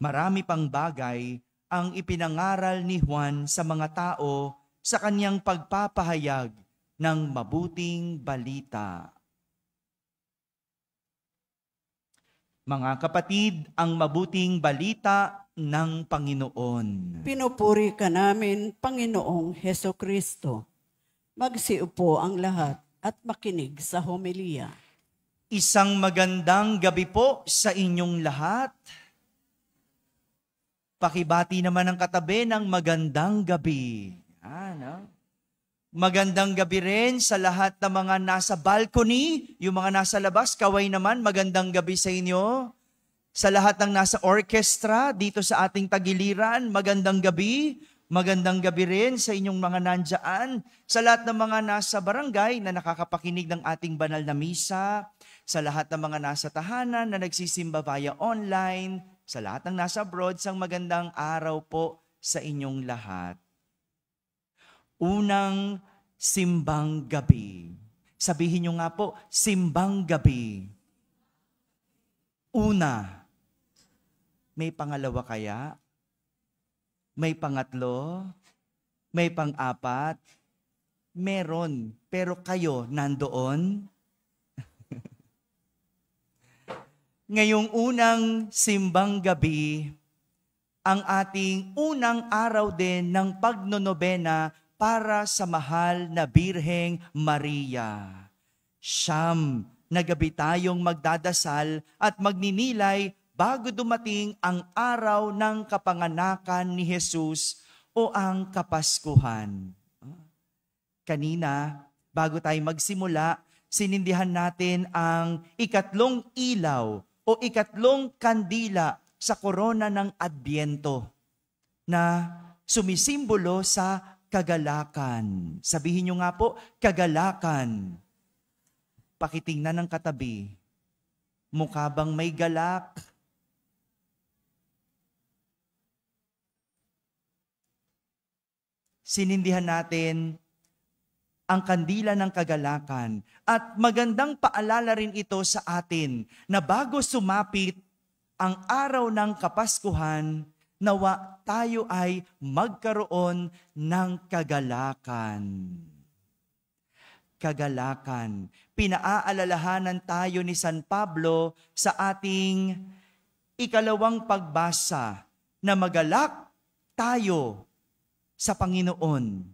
Marami pang bagay ang ipinangaral ni Juan sa mga tao sa kanyang pagpapahayag ng mabuting balita. Mga kapatid, ang mabuting balita ng Panginoon. Pinupuri ka namin, Panginoong Heso Kristo. Magsiupo ang lahat at makinig sa homilya. Isang magandang gabi po sa inyong lahat. Pakibati naman ang katabi ng magandang gabi. Magandang gabi rin sa lahat ng mga nasa balcony, yung mga nasa labas, kaway naman, magandang gabi sa inyo. Sa lahat ng nasa orchestra, dito sa ating tagiliran, magandang gabi. Magandang gabi rin sa inyong mga nandyan. Sa lahat ng mga nasa barangay na nakakapakinig ng ating banal na misa, sa lahat ng mga nasa tahanan na nagsisimba via online, sa lahat ng nasa abroad, sang magandang araw po sa inyong lahat. Unang simbang gabi. Sabihin nyo nga po, simbang gabi. Una. May pangalawa kaya? May pangatlo? May pang-apat? Meron. Pero kayo, nandoon? Ngayong unang simbang gabi, ang ating unang araw din ng pagnonobena para sa mahal na Birheng Maria. 9 na gabi tayong magdadasal at magninilay bago dumating ang araw ng kapanganakan ni Jesus o ang Kapaskuhan. Kanina, bago tayo magsimula, sinindihan natin ang ikatlong ilaw o ikatlong kandila sa korona ng Adbyento na sumisimbolo sa kagalakan. Sabihin nyo nga po, kagalakan. Pakitingnan ng katabi. Mukha bang may galak? Sinindihan natin ang kandila ng kagalakan. At magandang paalala rin ito sa atin na bago sumapit ang araw ng Kapaskuhan, nawa tayo ay magkaroon ng kagalakan. Kagalakan. Pinaaalalahanan tayo ni San Pablo sa ating ikalawang pagbasa na magalak tayo sa Panginoon.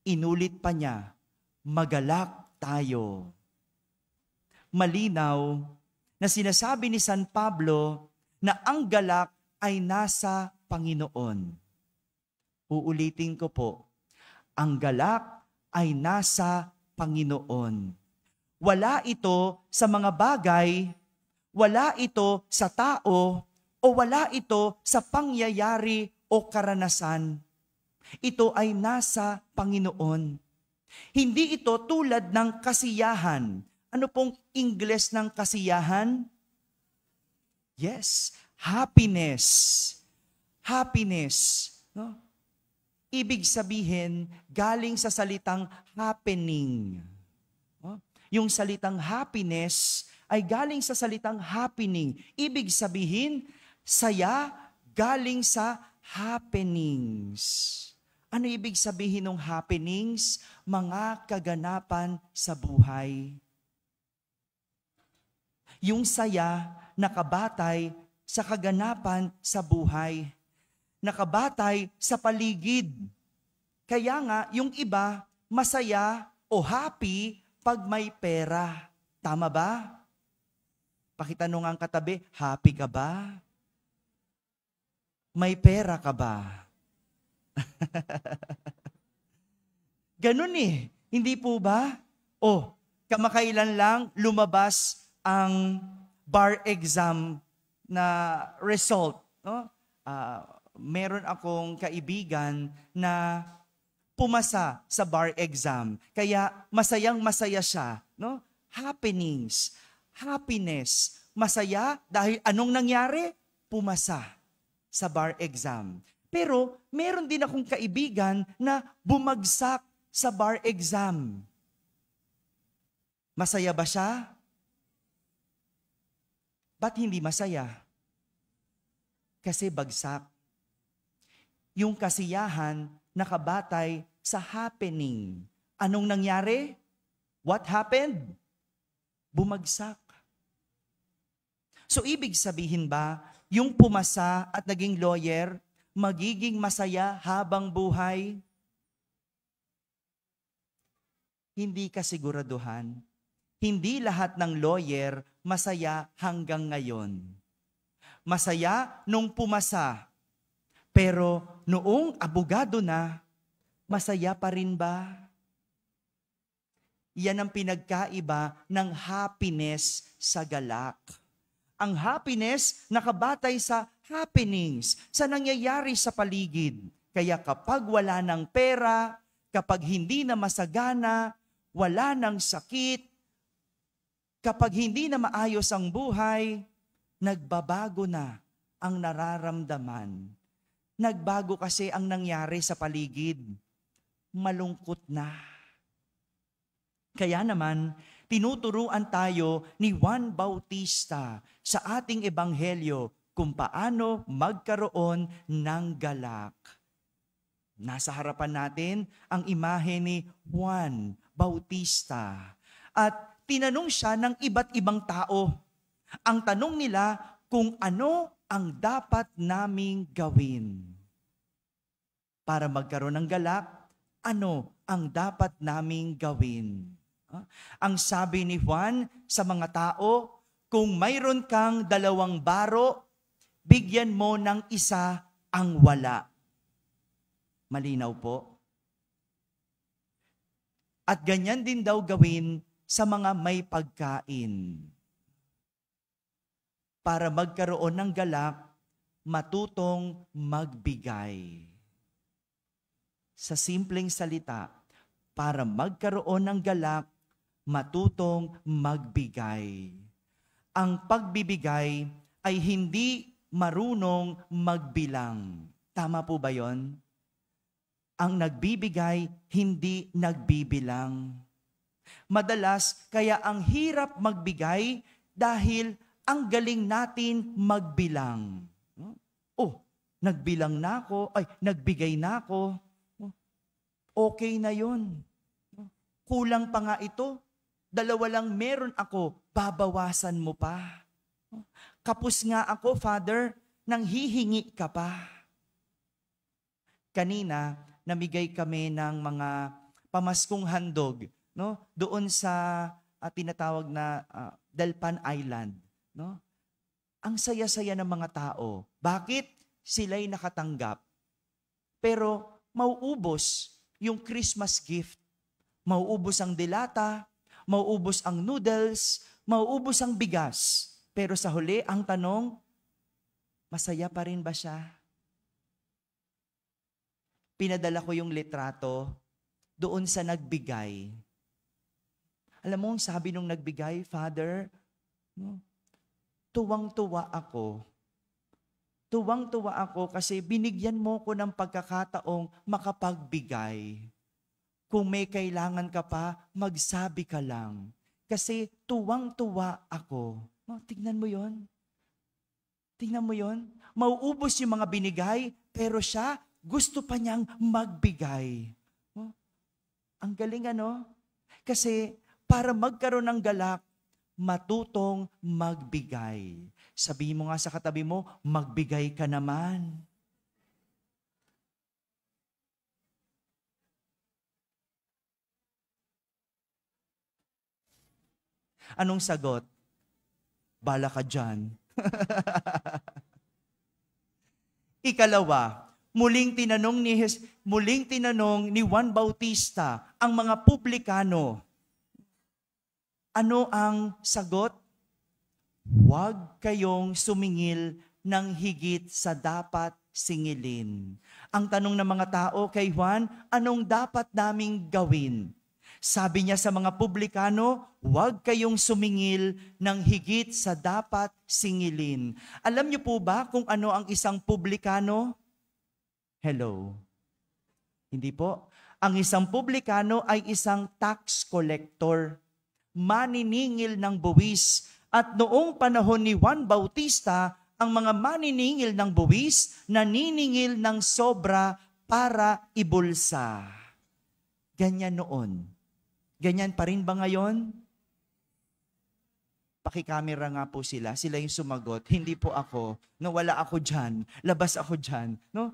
Inulit pa niya, magalak tayo. Malinaw na sinasabi ni San Pablo na ang galak ay nasa Panginoon. Uulitin ko po, ang galak ay nasa Panginoon. Wala ito sa mga bagay, wala ito sa tao, o wala ito sa pangyayari o karanasan. Ito ay nasa Panginoon. Hindi ito tulad ng kasiyahan. Ano pong Ingles ng kasiyahan? Yes, happiness. Happiness. No? Ibig sabihin, galing sa salitang happening. No? Yung salitang happiness ay galing sa salitang happening. Ibig sabihin, saya galing sa happenings. Ano ibig sabihin ng happenings? Mga kaganapan sa buhay. Yung saya nakabatay sa kaganapan sa buhay. Nakabatay sa paligid. Kaya nga, yung iba, masaya o happy pag may pera. Tama ba? Pakitanong ang katabi, happy ka ba? May pera ka ba? Ganun eh. Hindi po ba? Oh, kamakailan lang lumabas ang bar exam na result. No? Meron akong kaibigan na pumasa sa bar exam. Kaya masayang-masaya siya. No? Happenings, happiness, masaya dahil anong nangyari? Pumasa sa bar exam. Pero meron din akong kaibigan na bumagsak sa bar exam. Masaya ba siya? Ba't hindi masaya? Kasi bagsak. Yung kasiyahan nakabatay sa happening. Anong nangyari? What happened? Bumagsak. So ibig sabihin ba, yung pumasa at naging lawyer, magiging masaya habang buhay? Hindi kasiguraduhan. Hindi lahat ng lawyer masaya hanggang ngayon. Masaya nung pumasa. Pero noong abogado na, masaya pa rin ba? Yan ang pinagkaiba ng happiness sa galak. Ang happiness nakabatay sa happenings, sa nangyayari sa paligid. Kaya kapag wala ng pera, kapag hindi na masagana, wala ng sakit, kapag hindi na maayos ang buhay, nagbabago na ang nararamdaman. Nagbago kasi ang nangyari sa paligid. Malungkot na. Kaya naman, tinuturuan tayo ni Juan Bautista sa ating ebanghelyo kung paano magkaroon ng galak. Nasa harapan natin ang imahe ni Juan Bautista. At tinanong siya ng iba't ibang tao. Ang tanong nila kung ano ang dapat naming gawin. Para magkaroon ng galak, ano ang dapat naming gawin? Ang sabi ni Juan sa mga tao, kung mayroon kang 2 baro, bigyan mo ng isa ang wala. Malinaw po. At ganyan din daw gawin sa mga may pagkain. Para magkaroon ng galak, matutong magbigay. Sa simpleng salita, para magkaroon ng galak, matutong magbigay. Ang pagbibigay ay hindi marunong magbilang. Tama po ba yon? Ang nagbibigay, hindi nagbibilang. Madalas, kaya ang hirap magbigay dahil ang galing natin magbilang. Oh, nagbilang na ako, nagbigay na ako. Okay na yun. Kulang pa nga ito. 2 lang meron ako, babawasan mo pa. Kapos nga ako, Father, nang hihingi ka pa. Kanina, namigay kami ng mga pamaskong handog, no? Doon sa tinatawag na Delpan Island, no? Ang saya-saya ng mga tao. Bakit? Sila'y nakatanggap. Pero mauubos yung Christmas gift. Mauubos ang dilata, mauubos ang noodles, mauubos ang bigas. Pero sa huli, ang tanong, masaya pa rin ba siya? Pinadala ko yung litrato doon sa nagbigay. Alam mo, sabi nung nagbigay, Father, tuwang-tuwa ako. Tuwang-tuwa ako kasi binigyan mo ko ng pagkakataong makapagbigay. Kung may kailangan ka pa, magsabi ka lang. Kasi tuwang-tuwa ako. Tingnan mo yon. Tingnan mo yon. Mauubos yung mga binigay, pero siya, gusto pa niyang magbigay. Ang galing ano? Kasi para magkaroon ng galak, matutong magbigay. Sabihin mo nga sa katabi mo, magbigay ka naman. Anong sagot? Bala ka dyan. Ikalawa, muling tinanong ni Juan Bautista ang mga publikano. Ano ang sagot? Huwag kayong sumingil ng higit sa dapat singilin. Ang tanong ng mga tao kay Juan, anong dapat naming gawin? Sabi niya sa mga publikano, huwag kayong sumingil ng higit sa dapat singilin. Alam niyo po ba kung ano ang isang publikano? Hello? Hindi po. Ang isang publikano ay isang tax collector, maniningil ng buwis. At noong panahon ni Juan Bautista, ang mga maniningil ng buwis, naniningil ng sobra para ibulsa. Ganyan noon. Ganyan pa rin ba ngayon? Pakikamera nga po sila. Sila yung sumagot. Hindi po ako. No, wala ako dyan. Labas ako dyan. No?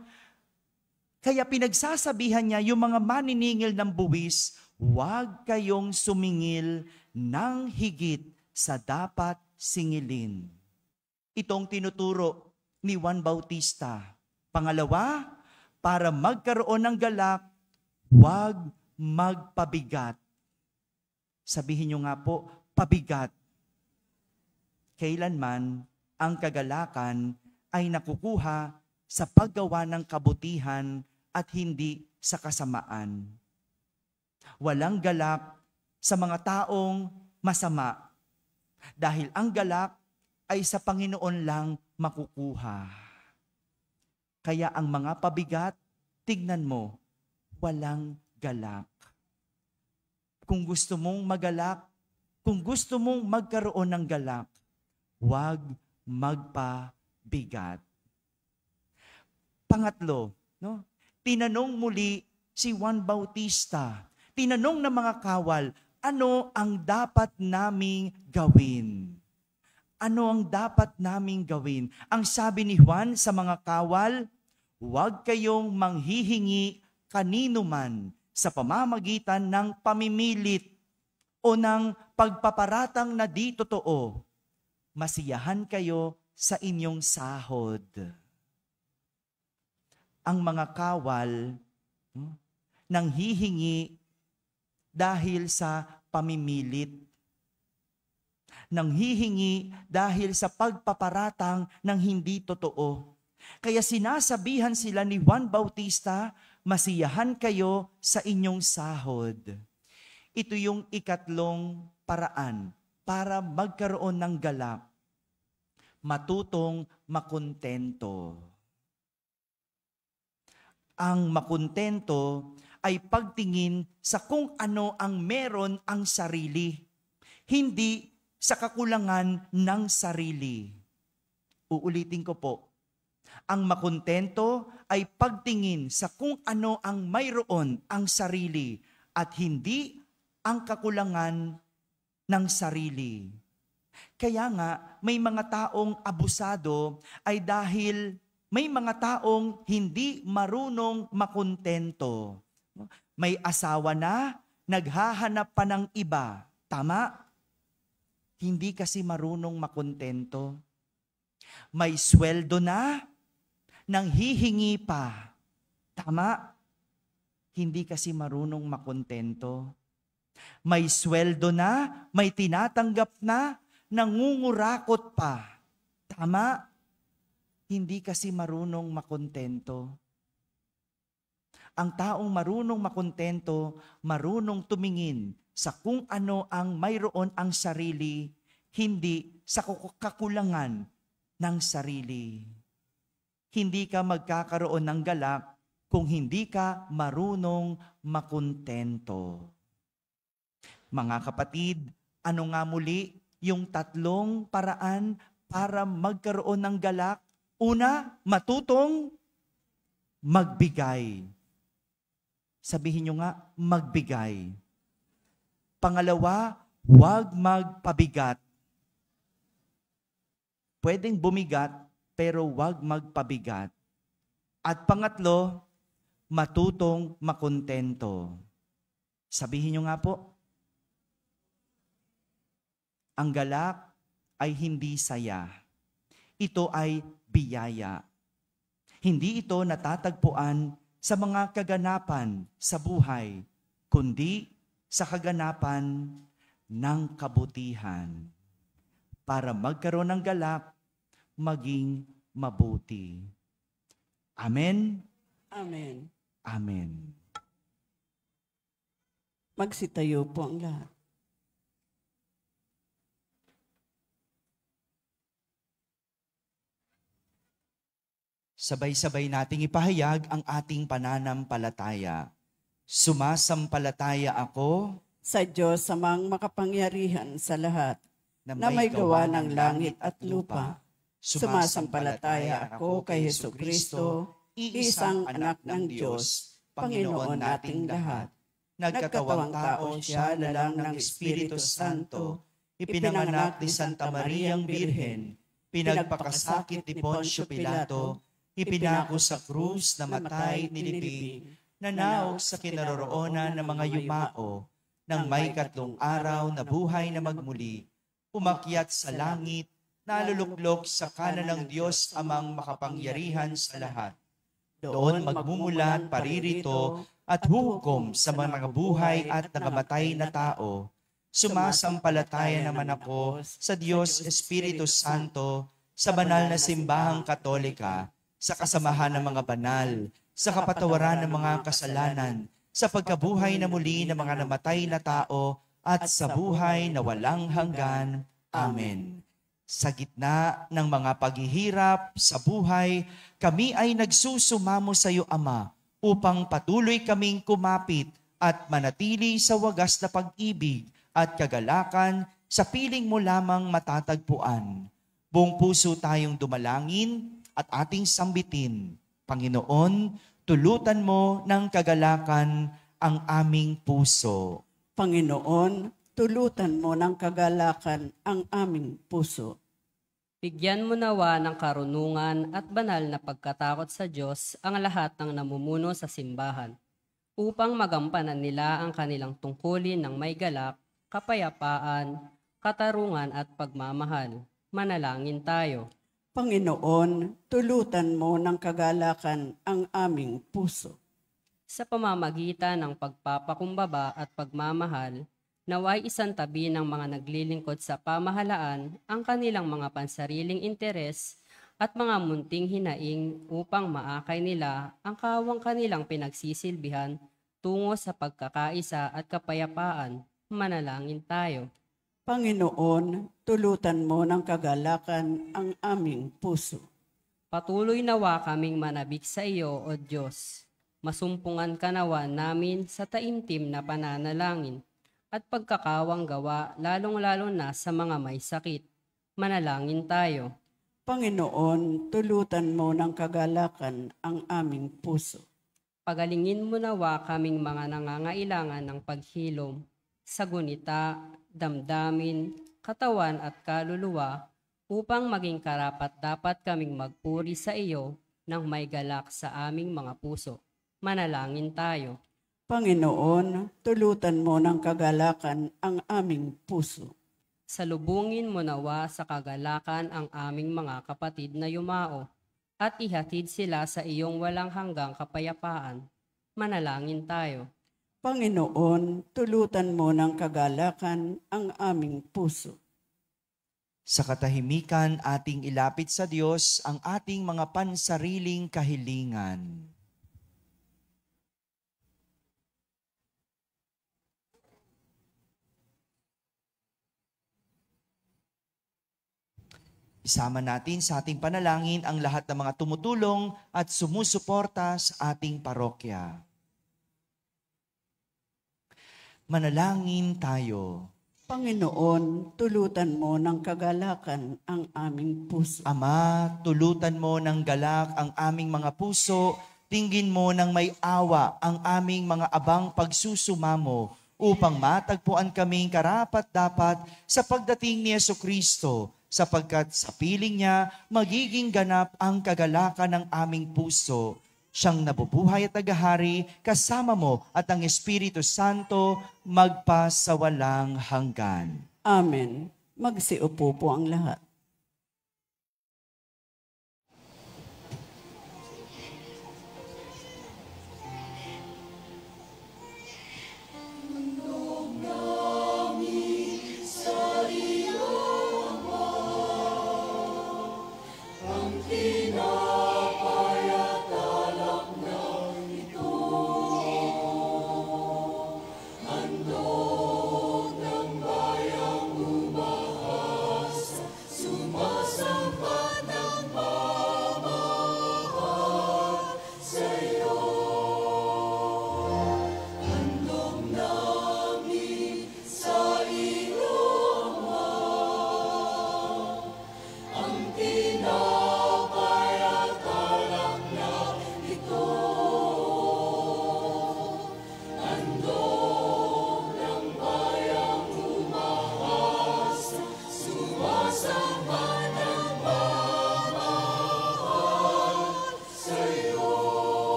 Kaya pinagsasabihan niya yung mga maniningil ng buwis, huwag kayong sumingil ng higit sa dapat singilin. Itong tinuturo ni Juan Bautista. Pangalawa, para magkaroon ng galak, huwag magpabigat. Sabihin nyo nga po, pabigat. Kailanman ang kagalakan ay nakukuha sa paggawa ng kabutihan at hindi sa kasamaan. Walang galak sa mga taong masama dahil ang galak ay sa Panginoon lang makukuha. Kaya ang mga pabigat, tignan mo, walang galak. Kung gusto mong magalak, kung gusto mong magkaroon ng galak, huwag magpabigat. Pangatlo, no? Tinanong muli si Juan Bautista. Tinanong ng mga kawal, ano ang dapat naming gawin? Ano ang dapat naming gawin? Ang sabi ni Juan sa mga kawal, huwag kayong manghihingi kanino man sa pamamagitan ng pamimilit o ng pagpaparatang na di totoo. Masiyahan kayo sa inyong sahod. Ang mga kawal nanghihingi dahil sa pamimilit. Nanghihingi dahil sa pagpaparatang ng hindi totoo. Kaya sinasabihan sila ni Juan Bautista, masiyahan kayo sa inyong sahod. Ito yung ikatlong paraan para magkaroon ng galak. Matutong makontento. Ang makontento ay pagtingin sa kung ano ang meron ang sarili. Hindi sa kakulangan ng sarili. Uulitin ko po. Ang makontento ay pagtingin sa kung ano ang mayroon ang sarili at hindi ang kakulangan ng sarili. Kaya nga, may mga taong abusado ay dahil may mga taong hindi marunong makontento. May asawa na, naghahanap pa ng iba. Tama? Hindi kasi marunong makontento. May sweldo na, nang hihingi pa. Tama? Hindi kasi marunong makontento. May sweldo na, may tinatanggap na, nangungurakot pa. Tama? Hindi kasi marunong makontento. Ang taong marunong makontento, marunong tumingin sa kung ano ang mayroon ang sarili, hindi sa kakulangan ng sarili. Hindi ka magkakaroon ng galak kung hindi ka marunong makontento. Mga kapatid, ano nga muli yung tatlong paraan para magkaroon ng galak? Una, matutong magbigay. Sabihin nyo nga, magbigay. Pangalawa, huwag magpabigat. Pwedeng bumigat, pero huwag magpabigat. At pangatlo, matutong makontento. Sabihin nyo nga po, ang galak ay hindi saya. Ito ay biyaya. Hindi ito natatagpuan sa mga kaganapan sa buhay, kundi sa kaganapan ng kabutihan. Para magkaroon ng galak, maging mabuti. Amen? Amen. Amen. Magsitayo po ang lahat. Sabay-sabay nating ipahayag ang ating pananampalataya. Sumasampalataya ako Sa Diyos samang makapangyarihan sa lahat, na may gawa ng langit at lupa. Sumasampalataya ako kay Hesukristo, isang anak ng Diyos, Panginoon nating lahat. Nagkatawang tao siya na lang ng Espiritu Santo, ipinanganak ni Santa Mariang Birhen, pinagpakasakit ni Poncio Pilato, ipinako sa krus, namatay, nilibing, nanaog sa kinaroroonan ng mga yumao, nang may 3 araw na buhay na magmuli, umakyat sa langit, naluluklok sa kanan ng Diyos amang makapangyarihan sa lahat. Doon magmumulat paririto at huhukom sa mga buhay at nakamatay na tao. Sumasampalataya naman ako sa Diyos Espiritu Santo, sa banal na simbahang katolika, sa kasamahan ng mga banal, sa kapatawaran ng mga kasalanan, sa pagkabuhay na muli ng mga namatay na tao, at sa buhay na walang hanggan. Amen. Sa gitna ng mga paghihirap sa buhay, kami ay nagsusumamo sa iyo, Ama, upang patuloy kaming kumapit at manatili sa wagas na pag-ibig at kagalakan sa piling mo lamang matatagpuan. Buong puso tayong dumalangin at ating sambitin, Panginoon, tulutan mo ng kagalakan ang aming puso. Panginoon, tulutan mo ng kagalakan ang aming puso. Bigyan mo nawa ng karunungan at banal na pagkatakot sa Diyos ang lahat ng namumuno sa simbahan, upang magampanan nila ang kanilang tungkulin ng may galak, kapayapaan, katarungan at pagmamahal. Manalangin tayo. Panginoon, tulutan mo ng kagalakan ang aming puso. Sa pamamagitan ng pagpapakumbaba at pagmamahal, naway isantabi ng mga naglilingkod sa pamahalaan ang kanilang mga pansariling interes at mga munting hinaing upang maakay nila ang kawang kanilang pinagsisilbihan tungo sa pagkakaisa at kapayapaan. Manalangin tayo. Panginoon, tulutan mo ng kagalakan ang aming puso. Patuloy nawa kaming manabik sa iyo, O Diyos. Masumpungan ka nawa namin sa taimtim na pananalangin at pagkakawang gawa, lalong-lalo na sa mga may sakit. Manalangin tayo. Panginoon, tulutan mo ng kagalakan ang aming puso. Pagalingin mo nawa kaming mga nangangailangan ng paghilom sa gunita, damdamin, katawan at kaluluwa upang maging karapat-dapat kaming magpuri sa iyo ng may galak sa aming mga puso. Manalangin tayo. Panginoon, tulutan mo ng kagalakan ang aming puso. Salubungin mo nawa sa kagalakan ang aming mga kapatid na yumao at ihatid sila sa iyong walang hanggang kapayapaan. Manalangin tayo. Panginoon, tulutan mo ng kagalakan ang aming puso. Sa katahimikan ating ilapit sa Diyos ang ating mga pansariling kahilingan. Isama natin sa ating panalangin ang lahat ng mga tumutulong at sumusuporta sa ating parokya. Manalangin tayo. Panginoon, tulutan mo ng kagalakan ang aming puso. Ama, tulutan mo ng galak ang aming mga puso, tinggin mo ng may awa ang aming mga abang pagsusumamo upang matagpuan kaming karapat-dapat sa pagdating ni Jesucristo, sapagkat sa piling niya magiging ganap ang kagalakan ng aming puso. Siyang nabubuhay at naghahari, kasama mo at ang Espiritu Santo magpasawalang hanggan. Amen. Magsiupo po ang lahat.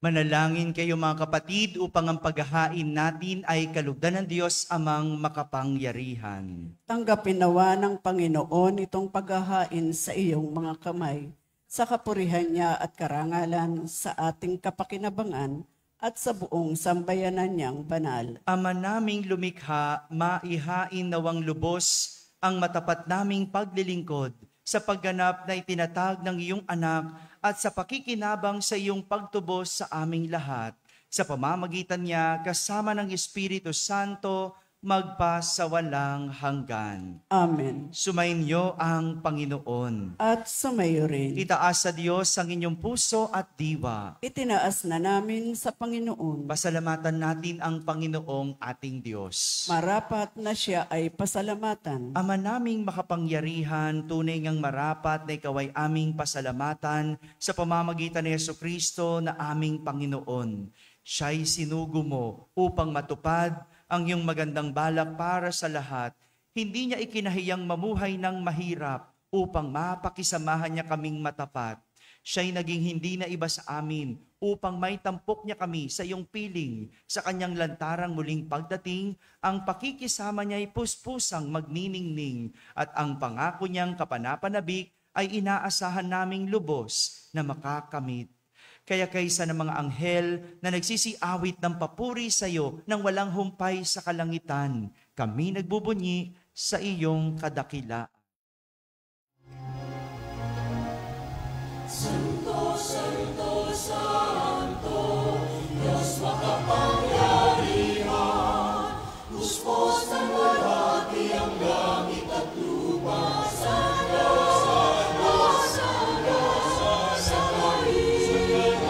Manalangin kayo mga kapatid upang ang paghahain natin ay kalugdan ng Diyos amang makapangyarihan. Tanggapin nawa ng Panginoon itong paghahain sa iyong mga kamay, sa kapurihan niya at karangalan sa ating kapakinabangan at sa buong sambayanan niyang banal. Ama naming lumikha, maihain nawang lubos ang matapat naming paglilingkod sa pagganap na itinatag ng iyong anak at sa pakikinabang sa iyong pagtubos sa aming lahat. Sa pamamagitan niya, kasama ng Espiritu Santo, magpa sa walang hanggan. Amen. Sumainyo ang Panginoon. At sumayo rin. Itaas sa Diyos ang inyong puso at diwa. Itinaas na namin sa Panginoon. Pasalamatan natin ang Panginoong ating Diyos. Marapat na siya ay pasalamatan. Ama naming makapangyarihan, tunay ngang marapat na ikaw ay aming pasalamatan sa pamamagitan ni Jesucristo na aming Panginoon. Siya'y sinugo mo upang matupad ang iyong magandang balak para sa lahat. Hindi niya ikinahiyang mamuhay ng mahirap upang mapakisamahan niya kaming matapat. Siya'y naging hindi na iba sa amin upang may tampok niya kami sa iyong piling. Sa kanyang lantarang muling pagdating, ang pakikisama niya ay puspusang magniningning at ang pangako niyang kapanapanabik ay inaasahan naming lubos na makakamit. Kaya kaysa ng mga anghel na nagsisiawit ng papuri sa iyo nang walang humpay sa kalangitan, kami nagbubunyi sa iyong kadakilaan. Santo, Santo, Santo, Diyos makapangyarihan, puspos ng luwalhati ang langit at lupa. Santo, Santo, Santo, sa kaligtasan,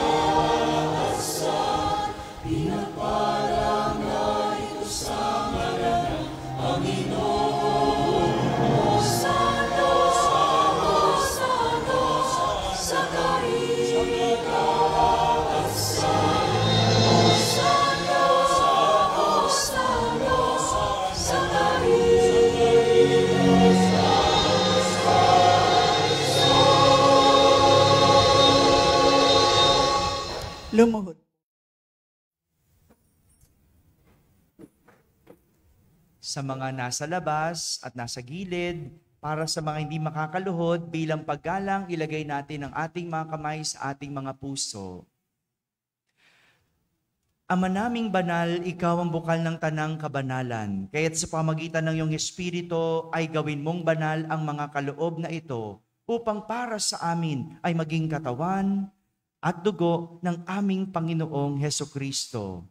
pinagpalang na ito sa ngalan ng Panginoon. O Santo, Santo, Santo, sa kaligtasan. O Santo, Santo, Santo, sa Lumuhod. Sa mga nasa labas at nasa gilid, para sa mga hindi makakaluhod, bilang paggalang, ilagay natin ang ating mga kamay sa ating mga puso. Ama naming banal, ikaw ang bukal ng tanang kabanalan. Kaya't sa pamagitan ng iyong Espiritu ay gawin mong banal ang mga kaloob na ito upang para sa amin ay maging katawan at dugo ng aming Panginoong Hesukristo.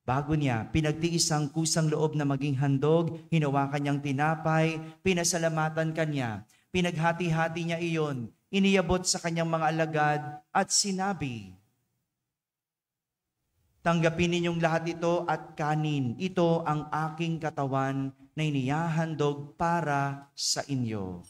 Bago niya, pinagtiis ang kusang loob na maging handog, hinawakan niyang tinapay, pinasalamatan kanya, pinaghati-hati niya iyon, iniyabot sa kanyang mga alagad at sinabi, "Tanggapin ninyong lahat ito at kanin. Ito ang aking katawan na inihahandog para sa inyo."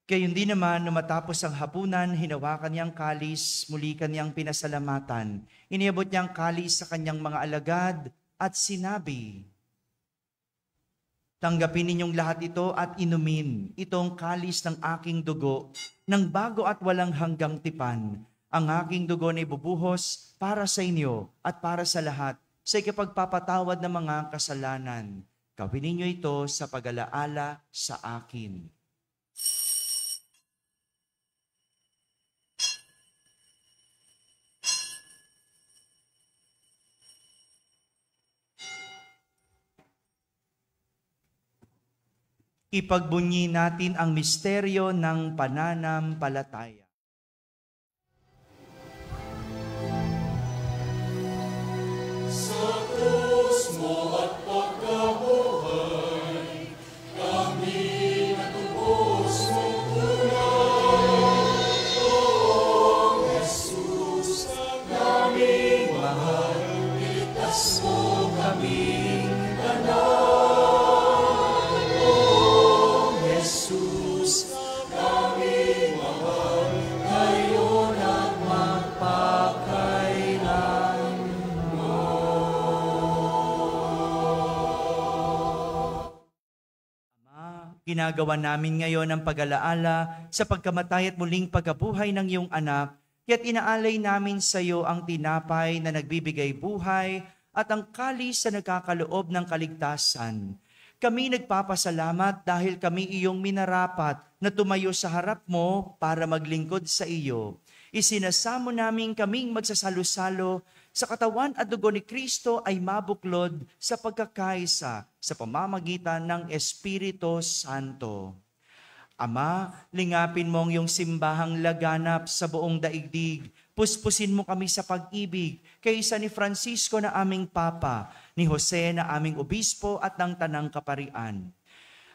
Gayon din naman, nung matapos ang hapunan, hinawakan niyang kalis, muli kanyang pinasalamatan. Iniabot niyang kalis sa kanyang mga alagad at sinabi, "Tanggapin ninyong lahat ito at inumin. Itong kalis ng aking dugo, ng bago at walang hanggang tipan. Ang aking dugo na ibubuhos para sa inyo at para sa lahat, sa ikapagpapatawad ng mga kasalanan. Gawin ninyo ito sa pag-alaala sa akin." Ipagbunyi natin ang misteryo ng pananampalataya. Sa krus mo at pagkabuhay, kami natubos mong tunay. O Jesus, naming mahal, iligtas mo kaming tanan. O Jesus, naming mahal, ngayon at magpakailanman. ginagawa namin ngayon ang pag-alaala sa pagkamatay at muling pagkabuhay ng iyong anak, kaya't inaalay namin sa iyo ang tinapay na nagbibigay buhay at ang kalis na nagkakaloob ng kaligtasan. Kami nagpapasalamat dahil kami iyong minarapat na tumayo sa harap mo para maglingkod sa iyo. Isinasamo namin kaming magsasalo-salo sa katawan at dugo ni Kristo ay mabuklod sa pagkakaisa sa pamamagitan ng Espiritu Santo. Ama, lingapin mo ang iyong simbahang laganap sa buong daigdig. Puspusin mo kami sa pag-ibig kaysa ni Francisco na aming Papa, ni Jose na aming Obispo at ng Tanang Kaparian.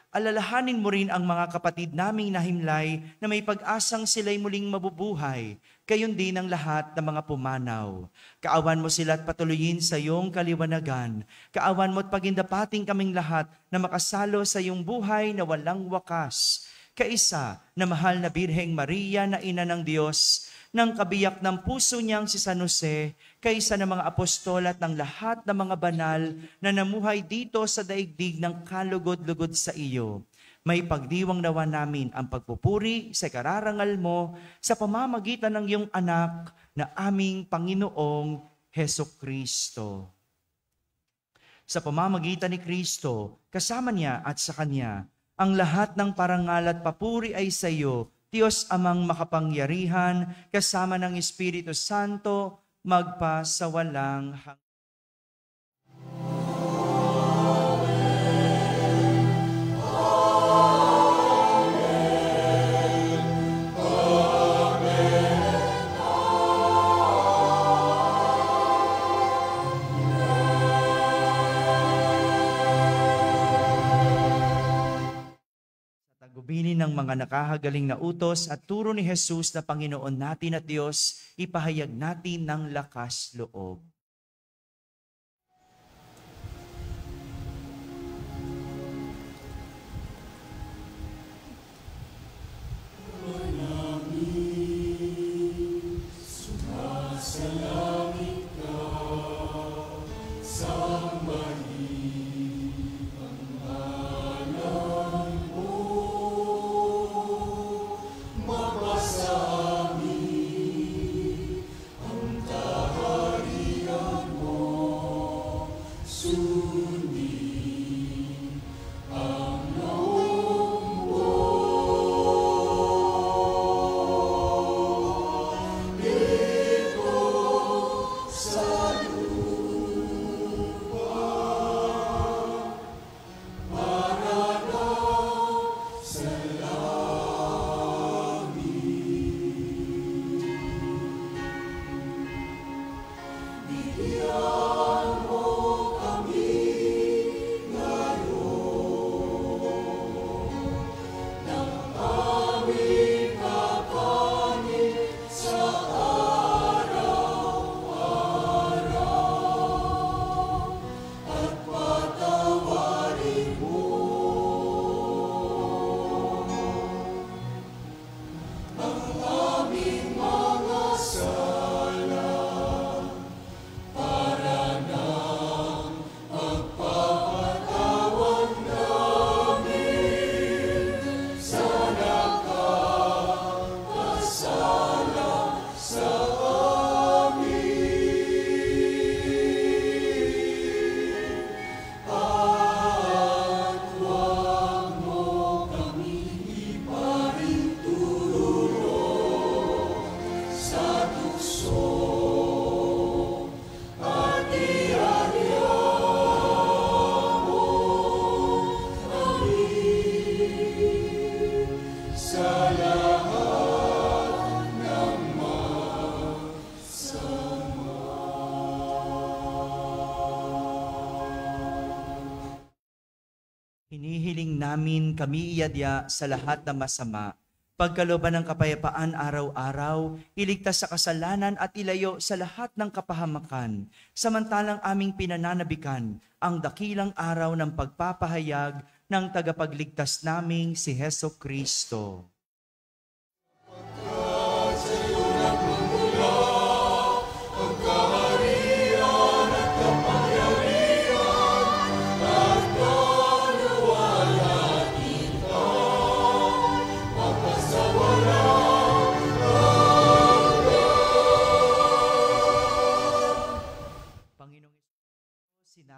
Alalahanin mo rin ang mga kapatid naming nahimlay na may pag-asang sila'y muling mabubuhay, gayon din ang lahat ng mga pumanaw. Kaawan mo sila at patuloyin sa iyong kaliwanagan. Kaawan mo at pagindapating kaming lahat na makasalo sa iyong buhay na walang wakas. Kaisa na mahal na Birheng Maria na Ina ng Diyos, ng kabiyak ng puso niyang si San Jose, kaysa ng mga apostol at ng lahat ng mga banal na namuhay dito sa daigdig ng kalugod-lugod sa iyo. May pagdiwang nawa namin ang pagpupuri sa kararangal mo sa pamamagitan ng iyong anak na aming Panginoong Hesukristo. Sa pamamagitan ni Kristo, kasama niya at sa Kanya, ang lahat ng parangal at papuri ay sa iyo, Diyos amang makapangyarihan, kasama ng Espiritu Santo, magpa sa walang hanggan. Gubinin ng mga nakahagaling na utos at turo ni Jesus na Panginoon natin at Diyos, ipahayag natin ng lakas loob. Hinihiling namin kami iyadya sa lahat ng masama, pagkalooban ng kapayapaan araw-araw, iligtas sa kasalanan at ilayo sa lahat ng kapahamakan, samantalang aming pinananabikan ang dakilang araw ng pagpapahayag ng tagapagligtas naming si Hesukristo.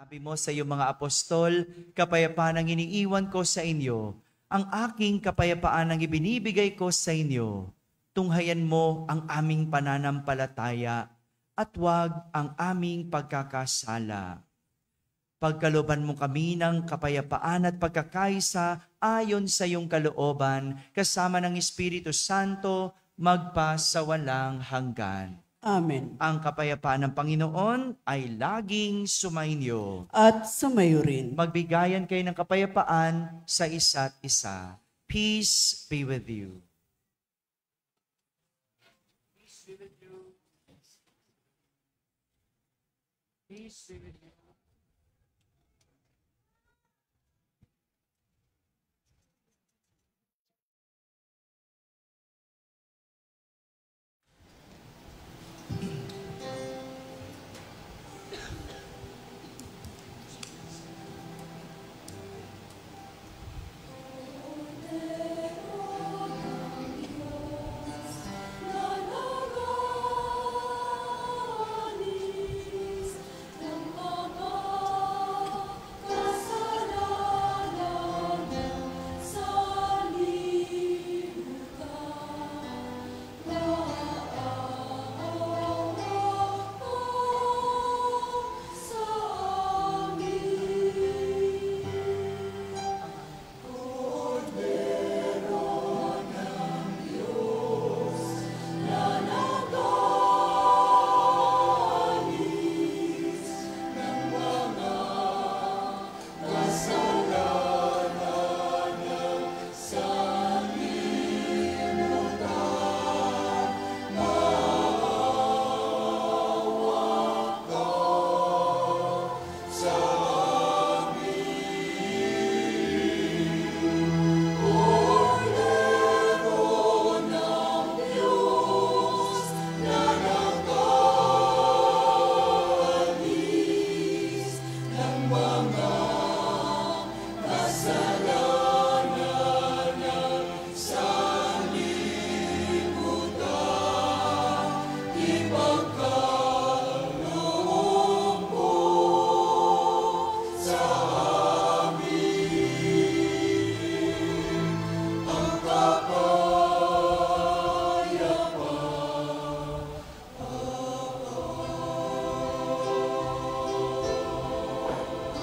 Sinabi mo sa iyong mga apostol, kapayapaan ang iniiwan ko sa inyo. Ang aking kapayapaan ang ibinibigay ko sa inyo. Tunghayan mo ang aming pananampalataya at huwag ang aming pagkakasala. Pagkalooban mo kami ng kapayapaan at pagkakaisa ayon sa iyong kalooban, kasama ng Espiritu Santo, magpa sa walang hanggan. Amen. Ang kapayapaan ng Panginoon ay laging sumainyo. At sumayo rin. Magbigayan kayo ng kapayapaan sa isa't isa. Peace be with you.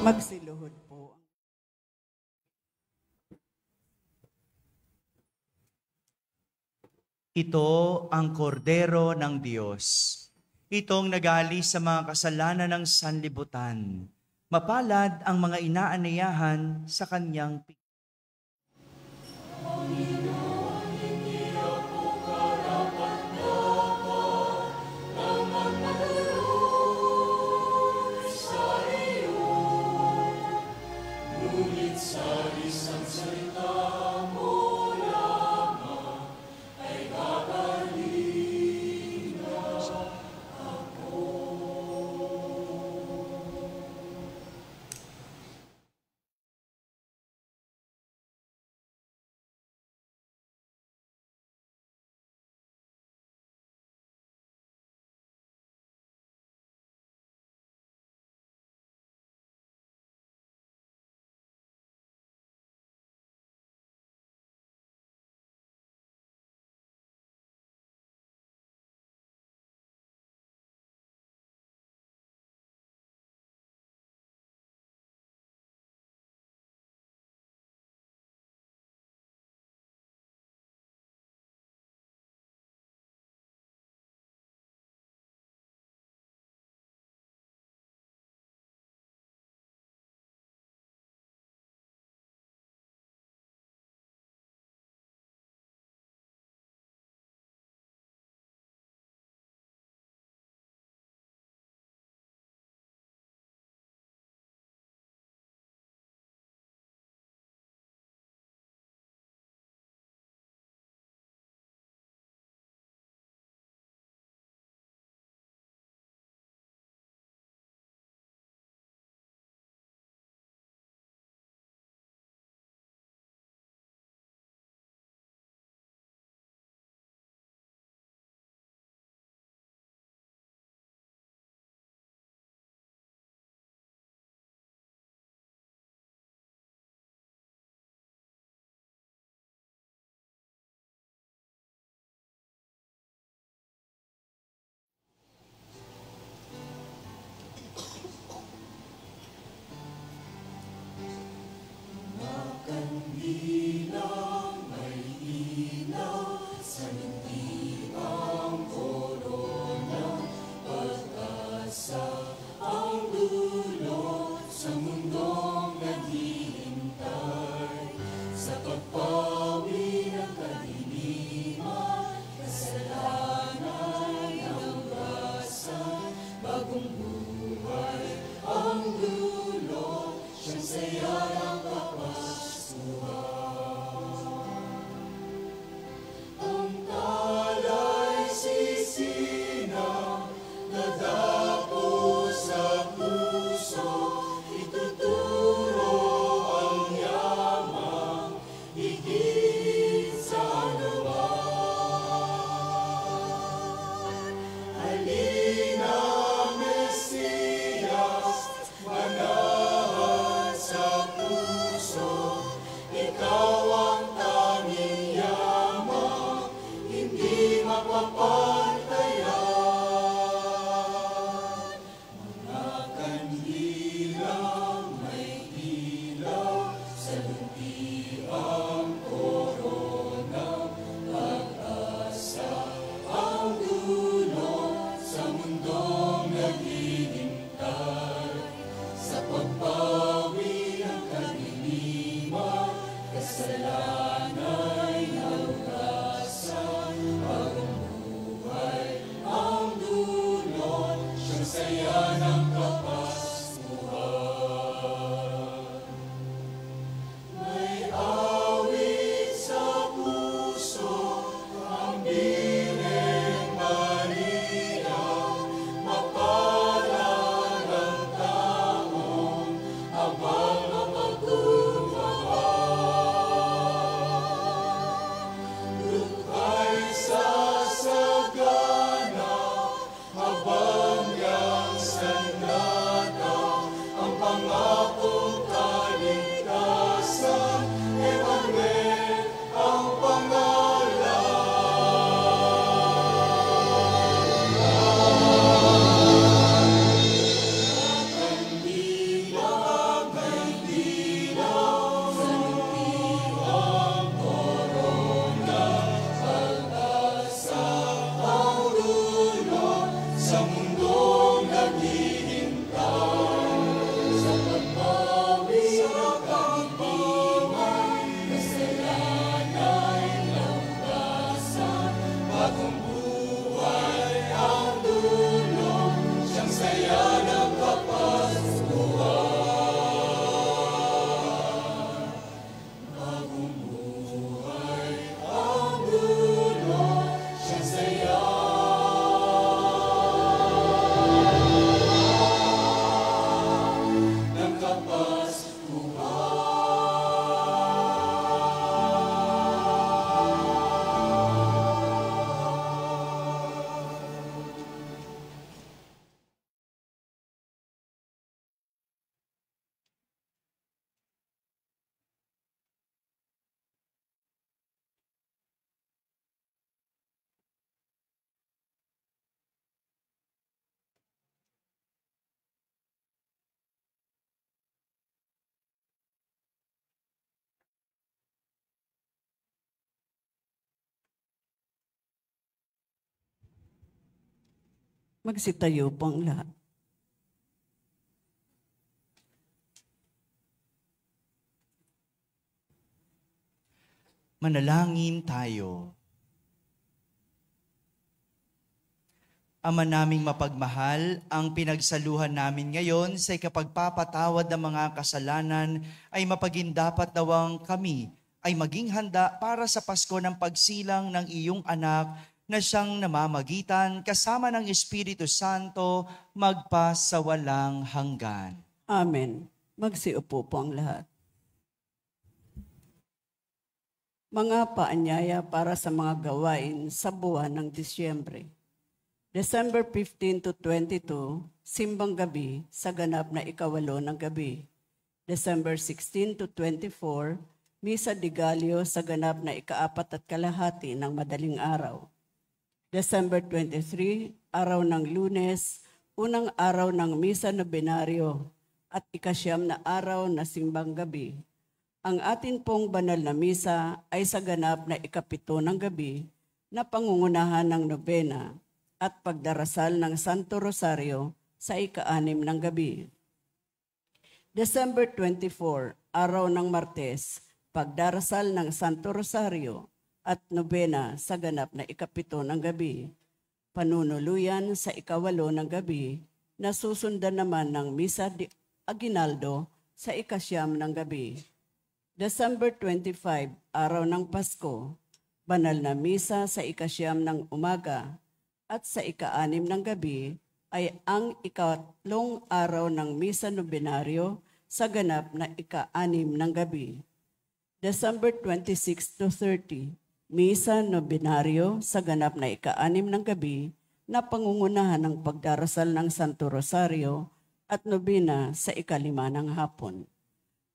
Magsiluhod po. Ito ang kordero ng Diyos. Itong nag-aalis sa mga kasalanan ng sanlibutan. Mapalad ang mga inaanayahan sa kanyang Magsitayo po ang lahat. Manalangin tayo. Ama naming mapagmahal, ang pinagsaluhan namin ngayon sa ikapagpapatawad ng mga kasalanan ay mapagindapat nawang kami ay maging handa para sa Pasko ng pagsilang ng iyong anak na siyang namamagitan kasama ng Espiritu Santo magpa sa walang hanggan. Amen. Magsiupo po ang lahat. Mga paanyaya para sa mga gawain sa buwan ng Disyembre. December 15 to 22, Simbang Gabi sa ganap na ikawalo ng gabi. December 16 to 24, Misa de Gallo sa ganap na ikaapat at kalahati ng madaling araw. December 23, araw ng Lunes, unang araw ng Misa Nobenaryo at ikasyam na araw na Simbang Gabi. Ang atin pong banal na misa ay sa ganap na ikapito ng gabi na pangungunahan ng nobena at pagdarasal ng Santo Rosario sa ika-6 ng gabi. December 24, araw ng Martes, pagdarasal ng Santo Rosario at nobena sa ganap na ikapito ng gabi. Panunuluyan sa ikawalo ng gabi na susundan naman ng Misa de Aguinaldo sa ikasyam ng gabi. December 25, araw ng Pasko, banal na misa sa ikasyam ng umaga at sa ika-6 ng gabi ay ang ikatlong araw ng misa nobenaryo sa ganap na ika-6 ng gabi. December 26 to 30, misa nobenaryo sa ganap na ika-6 ng gabi na pangungunahan ng pagdarasal ng Santo Rosario at nobena sa ika-5 ng hapon.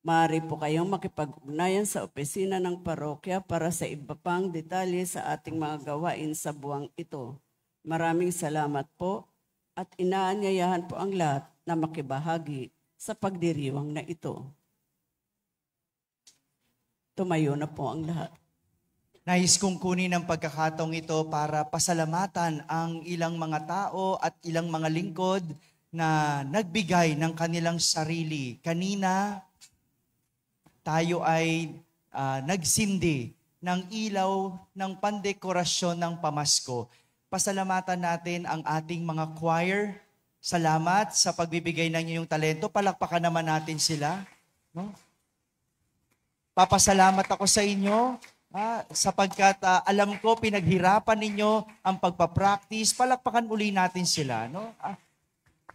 Maaari po kayong makipag-ugnayan sa opisina ng parokya para sa iba pang detalye sa ating mga gawain sa buwang ito. Maraming salamat po at inaanyayahan po ang lahat na makibahagi sa pagdiriwang na ito. Tumayo na po ang lahat. Nais kong kunin ang pagkakataong ito para pasalamatan ang ilang mga tao at ilang mga lingkod na nagbigay ng kanilang sarili. Kanina, tayo ay nagsindi ng ilaw ng pandekorasyon ng Pamasko. Pasalamatan natin ang ating mga choir. Salamat sa pagbibigay ng inyong talento. Palakpakan naman natin sila. No? Papasalamat ako sa inyo sapagkat alam ko pinaghirapan ninyo ang pagpapractice. Palakpakan uli natin sila. No?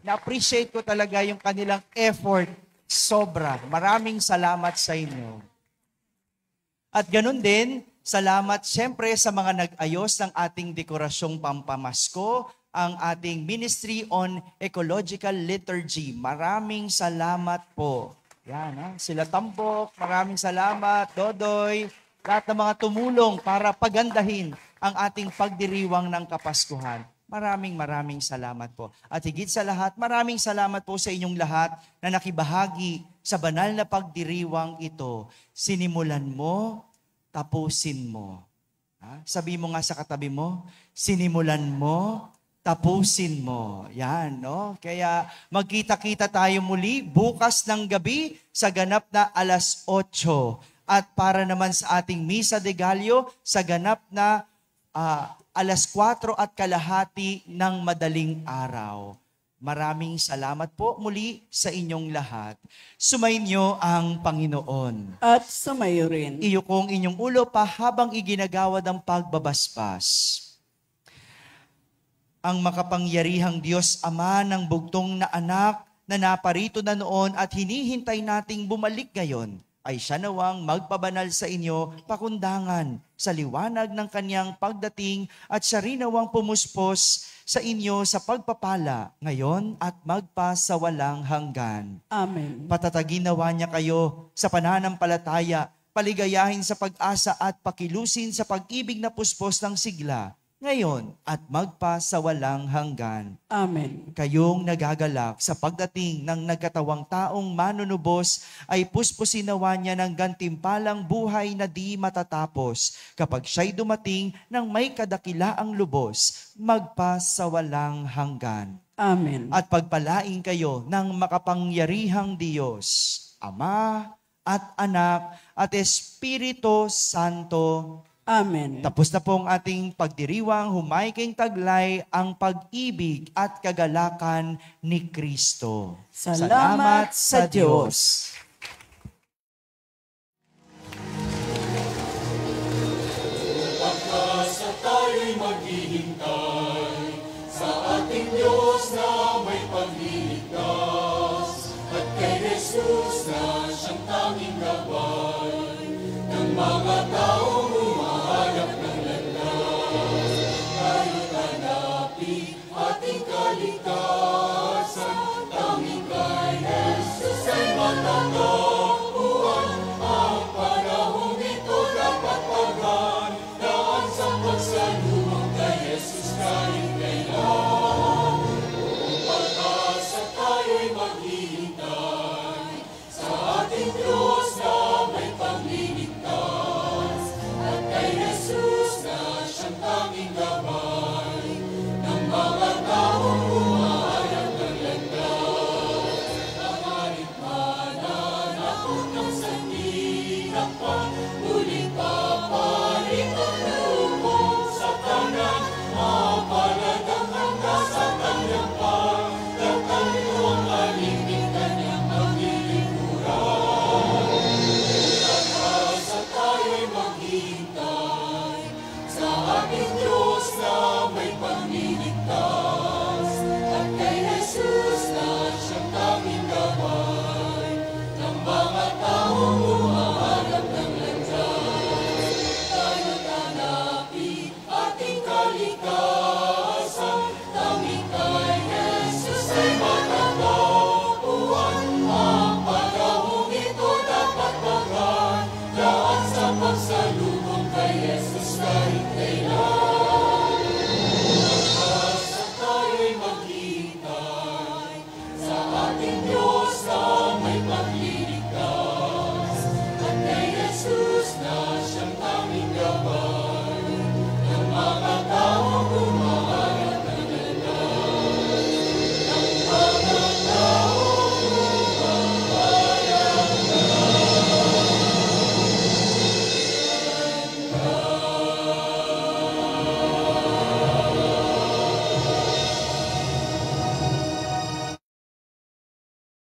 Na-appreciate ko talaga yung kanilang effort. Sobra. Maraming salamat sa inyo. At ganun din, salamat siyempre sa mga nag-ayos ng ating dekorasyong pampamasko, ang ating Ministry on Ecological Liturgy. Maraming salamat po. Yan, sila Tambok, maraming salamat, Dodoy, lahat ng mga tumulong para pagandahin ang ating pagdiriwang ng Kapaskuhan. Maraming salamat po. At higit sa lahat, maraming salamat po sa inyong lahat na nakibahagi sa banal na pagdiriwang ito. Sinimulan mo, tapusin mo. Sabi mo nga sa katabi mo, sinimulan mo, tapusin mo. Yan, no? Kaya magkita-kita tayo muli bukas ng gabi sa ganap na 8:00. At para naman sa ating Misa de Gallo sa ganap na 4:30 ng madaling araw. Maraming salamat po muli sa inyong lahat. Sumainyo ang Panginoon. At sumayo rin. Iyukong inyong ulo pa habang iginagawad ang pagbabasbas. Ang makapangyarihang Diyos Ama ng bugtong na anak na naparito na noon at hinihintay nating bumalik ngayon, ay siya nawang magpabanal sa inyo pakundangan sa liwanag ng kanyang pagdating at siya rin nawang pumuspos sa inyo sa pagpapala ngayon at magpasawalang hanggan. Amen. Patatagin nawa niya kayo sa pananampalataya, paligayahin sa pag-asa at pakilusin sa pag-ibig na puspos ng sigla, ngayon at magpasawalang hanggan. Amen. Kayong nagagalak sa pagdating ng nagkatawang taong manunubos ay puspusin nawa niya ng gantimpalang buhay na di matatapos kapag siya'y dumating ng may kadakilaang lubos, magpasawalang hanggan. Amen. At pagpalain kayo ng makapangyarihang Diyos, Ama at Anak at Espiritu Santo. Amen. Tapos na po ang ating pagdiriwang, humayking taglay ang pag-ibig at kagalakan ni Kristo. Salamat sa Diyos. Pagkasa tayo'y maghihintay sa ating Diyos na may pagliligtas at kay Jesus na siyang tanging gabay ng mga taong humahanap ng landas. Tayo'y hanapin ating kaligtasan, tanging kay Jesus ay matatagpuan. Ang panahong ito dapat paghandaan sa pagsalubong kay Jesus kahit kailan. Kung pagkasa tayo'y maghihintay sa ating Diyos